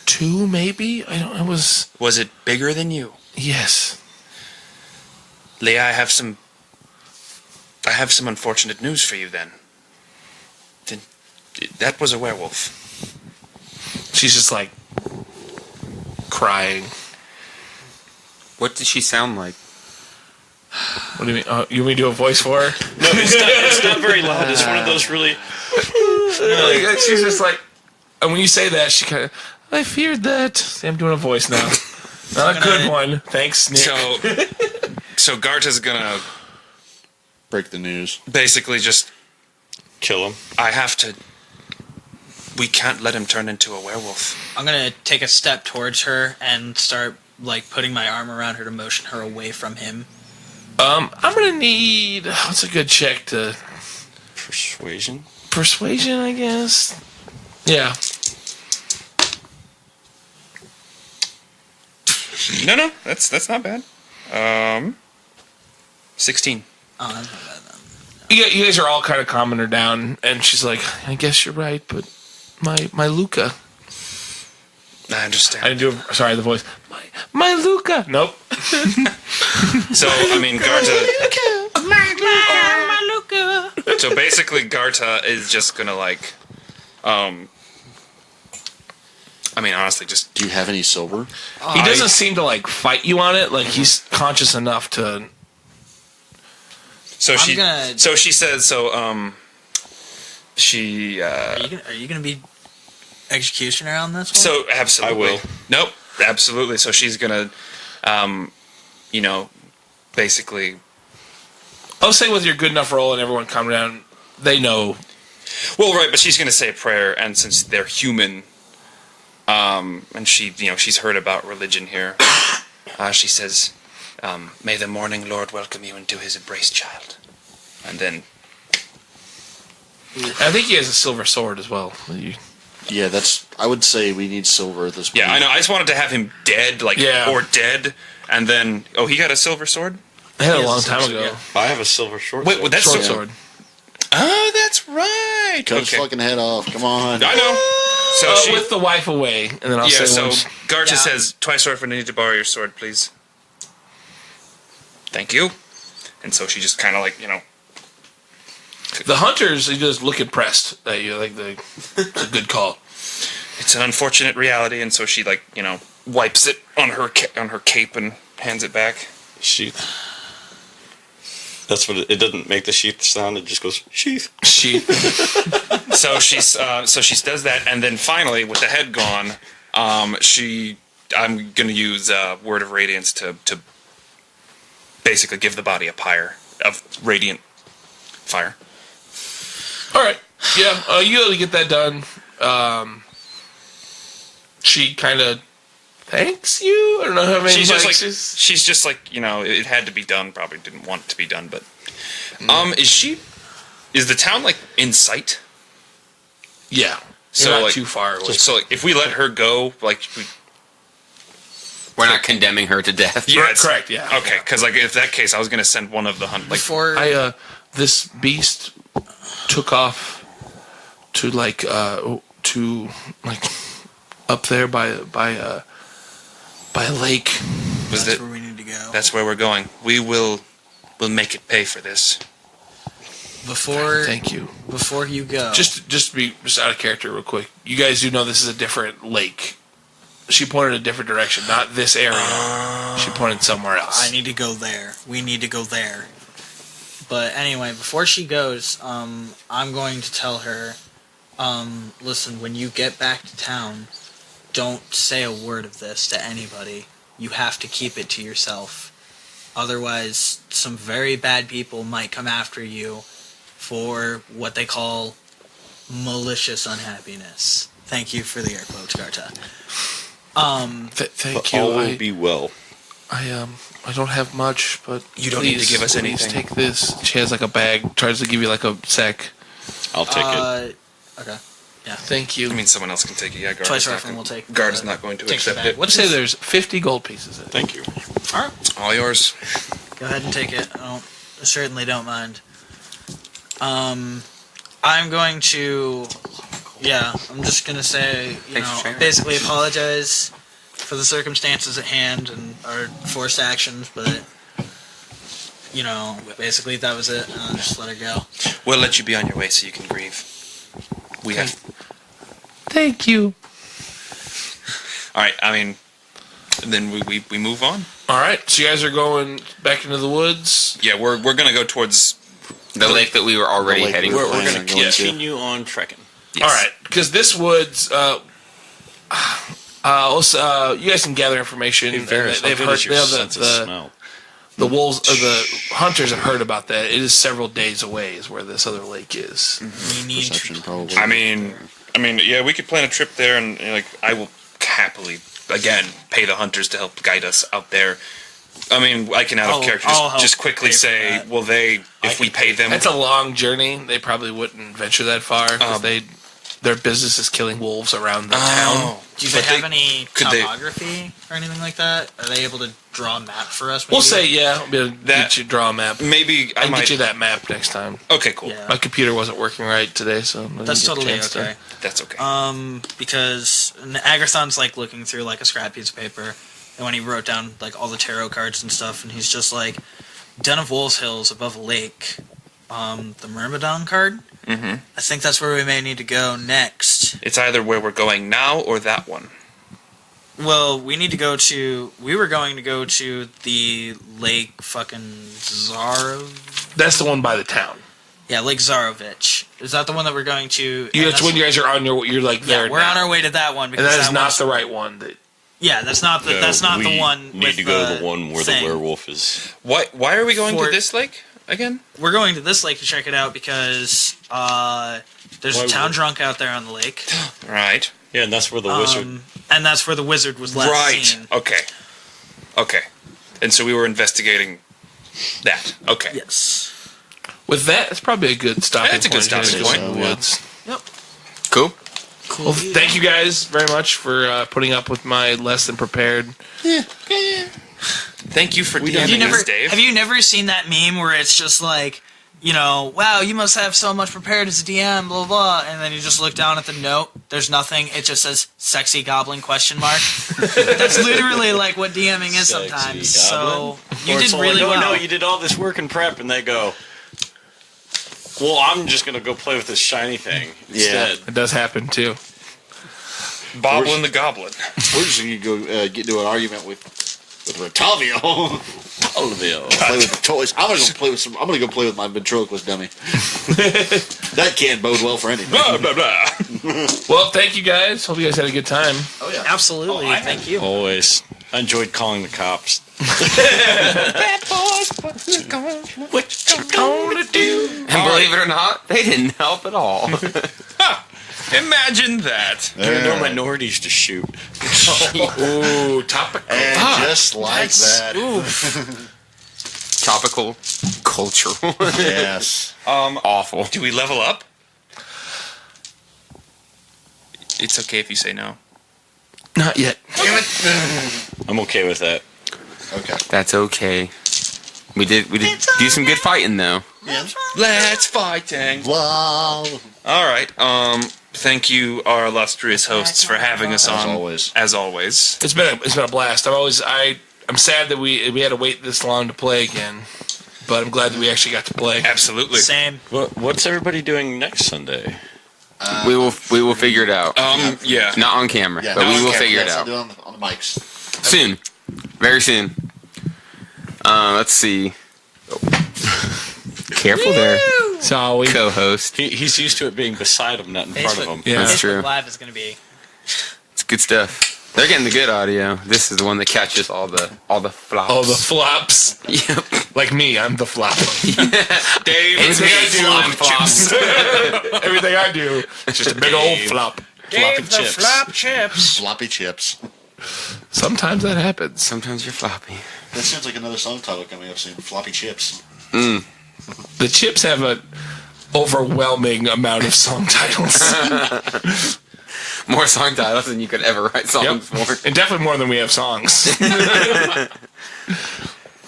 2 maybe? Was it bigger than you? Yes. Leah, I have some unfortunate news for you then. That was a werewolf. She's just like crying. What did she sound like? What do you mean? You want me to do a voice for her? No, it's not very loud. It's one of those really... She's just like... And when you say that, she kind of... I feared that. See, I'm doing a voice now. Not a good one. Thanks, Nick. So Garta's gonna... break the news. Basically just... kill him. I have to... We can't let him turn into a werewolf. I'm gonna take a step towards her and start like putting my arm around her to motion her away from him. I'm gonna need... What's a good check to... Persuasion? Persuasion, I guess? Yeah. No, that's not bad. 16. Oh, that's not bad then. You guys are all kind of calming her down, and she's like, I guess you're right, but my Luca. I understand. I didn't do sorry, the voice. My Luca. Nope. So, I mean, Garta... My Luca. So basically, Garta is just gonna like... I mean, honestly, just... Do you have any silver? He doesn't seem to like fight you on it. Like he's conscious enough to... So she says, she... Are you gonna be executioner on this one? So, absolutely. I will. Nope, absolutely. So she's gonna, basically... I'll say with your good enough roll and everyone calm down, they know. Well, right, but she's gonna say a prayer, and since they're human, and she, she's heard about religion here, she says, may the morning Lord welcome you into his embrace, child. And then... I think he has a silver sword as well. Yeah, I would say we need silver at this point. Yeah, I know. I just wanted to have him dead, or dead, and then... Oh, he got a silver sword? I had a long time ago. Yeah. I have a silver short Wait, sword. well, that's short sword. Oh, that's right. Cut his fucking head off. Come on. I know. So with the wife away, and then I'll say so once. Garcha says, twice over, I need to borrow your sword, please. Thank you. And so she just kind of The hunters, they just look impressed that you it's a good call. It's an unfortunate reality, and so she wipes it on her cape and hands it back. Sheath. That's what it doesn't make the sheath sound. It just goes sheath. Sheath. So she does that, and then finally, with the head gone, I'm gonna use Word of Radiance to basically give the body a pyre of radiant fire. All right. Yeah, you got to get that done. She kind of thanks you. I don't know how many. She's just like it had to be done. Probably didn't want it to be done, but is the town in sight? Yeah. So You're not too far away. So if we let her go, we're not condemning her to death. Yeah, correct. Yeah. Okay, because if that case, I was going to send one of the hunt. Before this beast took off to up there by a lake. That's where we need to go. That's where we're going. We'll make it pay for this. Before Thank you. Before you go, Just to be out of character real quick. You guys do know this is a different lake. She pointed a different direction, not this area. She pointed somewhere else. I need to go there. We need to go there. But anyway, before she goes, I'm going to tell her, listen, when you get back to town, don't say a word of this to anybody. You have to keep it to yourself. Otherwise, some very bad people might come after you for what they call malicious unhappiness. Thank you for the air quotes, Garta. Thank But you. all will be well. I don't have much, but You don't need to give us please anything. Take this. She has like a bag. Tries to give you like a sack. I'll take it. Okay. Thank you. I mean, someone else can take it. Yeah, Guard Twice is not Ruffin going will take. Guard is not going to take the accept bag. it. What's Say his? there's 50 gold pieces in it. Thank you. All right. All yours. Go ahead and take it. I certainly don't mind. I'm going to. Yeah, I'm just gonna say, Thanks for sharing. basically apologize for the circumstances at hand and our forced actions, but basically that was it, and I'll just let her go. We'll let you be on your way so you can grieve. We have. Thank you. All right. I mean, then we move on. All right. So you guys are going back into the woods. Yeah, we're gonna go towards. The lake that we were already The lake heading we were for. We're planning going on to going continue on trekking. Yes. All right, because this woods. You guys can gather information. Hey, Varys, They've how good heard is your sense of smell? the wolves or the hunters have heard about that. It is several days away, is where this other lake is. We need Perception, to. probably. I mean, yeah, we could plan a trip there, and I will happily again pay the hunters to help guide us out there. I mean, I can out of character I'll help just quickly pay for say, that. will they, if we pay them? It's a long journey. They probably wouldn't venture that far because their business is killing wolves around the town. Do they But have any could they- topography or anything like that? Are they able to draw a map for us? We'll maybe? say yeah. We'll be able to get you draw a map. Maybe I I can might. get you that map next time. Okay, cool. Yeah. My computer wasn't working right today, so I didn't That's get a totally chance to- okay. That's okay. Because Agathon's like looking through like a scrap piece of paper, and when he wrote down like all the tarot cards and stuff, and he's just like, Den of Wolves Hills above a lake, the Myrmidon card. Mm-hmm. I think that's where we may need to go next. It's either where we're going now or that one. Well, we need to go to. We were going to go to the lake fucking Zarov. That's the one by the town. Yeah, Lake Zarovich. Is that the one that we're going to? Yeah, that's when you guys are on your. You're like there. Yeah, we're now. on our way to that one And because that is not one's- the right one. That Yeah, that's not the. That's not the we one. Need with to go to the one where thing. the werewolf is. Why are we going For- to this lake again? We're going to this lake to check it out because there's Why a town would- drunk out there on the lake, Right. Yeah, and that's where the wizard. and that's where the wizard was last Right. seen. Okay. And so we were investigating that. Okay. Yes. with that, it's probably a good stopping That's a good point. stopping You guys point. go in the woods. Cool. Cool. Well, thank you guys very much for putting up with my less than prepared. Thank you for Have you DMing never us, Dave. have you never seen that meme where it's just like, wow, you must have so much prepared as a DM, blah blah, and then you just look down at the note. There's nothing. It just says "sexy goblin?" ? That's literally like what DMing is Sexy sometimes. goblin? So you Or did it's all really like, well. No, you did all this work and prep, and they go, well, I'm just going to go play with this shiny thing instead. It does happen too. Boblin the Goblin. We're just going to go get into an argument with Rotalvio. Rotalvio. Play with the toys. I'm going to go play with I'm going to go play with my ventriloquist dummy. That can't bode well for anything. Blah, blah, blah. Well, thank you guys. Hope you guys had a good time. Oh yeah. Absolutely. Thank you. Always. I enjoyed calling the cops. What you gonna do? And believe it or not, they didn't help at all. Imagine that. There are no minorities to shoot. Ooh, topical. And just like that. Topical, cultural, Yes. awful. Do we level up? It's okay if you say no. Not yet. I'm okay with that. Okay. That's okay. We did do some good fighting though. Let's fighting. Wow. All right. Thank you, our illustrious hosts, for having us on. always. As always. It's been a blast. I'm sad that we had to wait this long to play again. but I'm glad that we actually got to play. Absolutely. Same. What's everybody doing next Sunday? We will figure it out. Yeah. Not on camera, Yeah, but no, we will okay, figure yes, it I'll out. do it on the mics. Soon. Very soon. Let's see. Careful there, So we co-host. He's used to it being beside him, not in front of him. Yeah. That's Facebook true. Live is going to be. It's good stuff. They're getting the good audio. This is the one that catches all the flops. all the flops. Yep. Like me, I'm the flop. Dave, It's me, flop flops. Everything I do is just a big old flop. Dave the chips. Flop Chips. Floppy chips. Sometimes that happens. Sometimes you're floppy. That sounds like another song title coming up soon. Floppy chips. The Chips have an overwhelming amount of song titles. More song titles than you could ever write songs for. And definitely more than we have songs.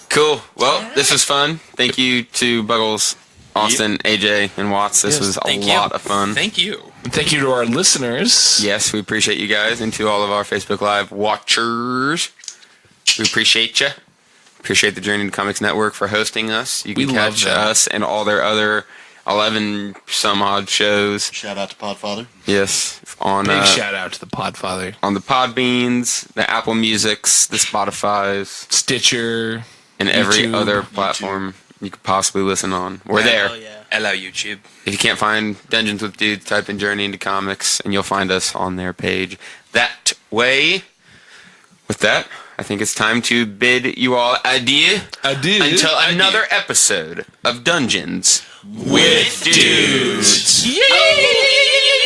Cool. Well, this was fun. Thank you to Buggles, Austin, AJ, and Watts. This was a thank you. lot of fun. thank you. And thank you to our listeners. Yes, we appreciate you guys, and to all of our Facebook Live watchers. We appreciate you. Appreciate the Journey to Comics Network for hosting us. You can We love catch them. us and all their other 11 some odd shows. Shout out to Podfather. Yes, on Big shout out to the Podfather. on the Podbeans, the Apple Musics, the Spotify's, Stitcher. and every YouTube, other platform you could possibly listen on. We're there. Oh, yeah. Hello, YouTube. If you can't find Dungeons with Dudes, type in Journey into Comics, and you'll find us on their page that way. With that, I think it's time to bid you all adieu. Until another episode of Dungeons with Dudes. Yay!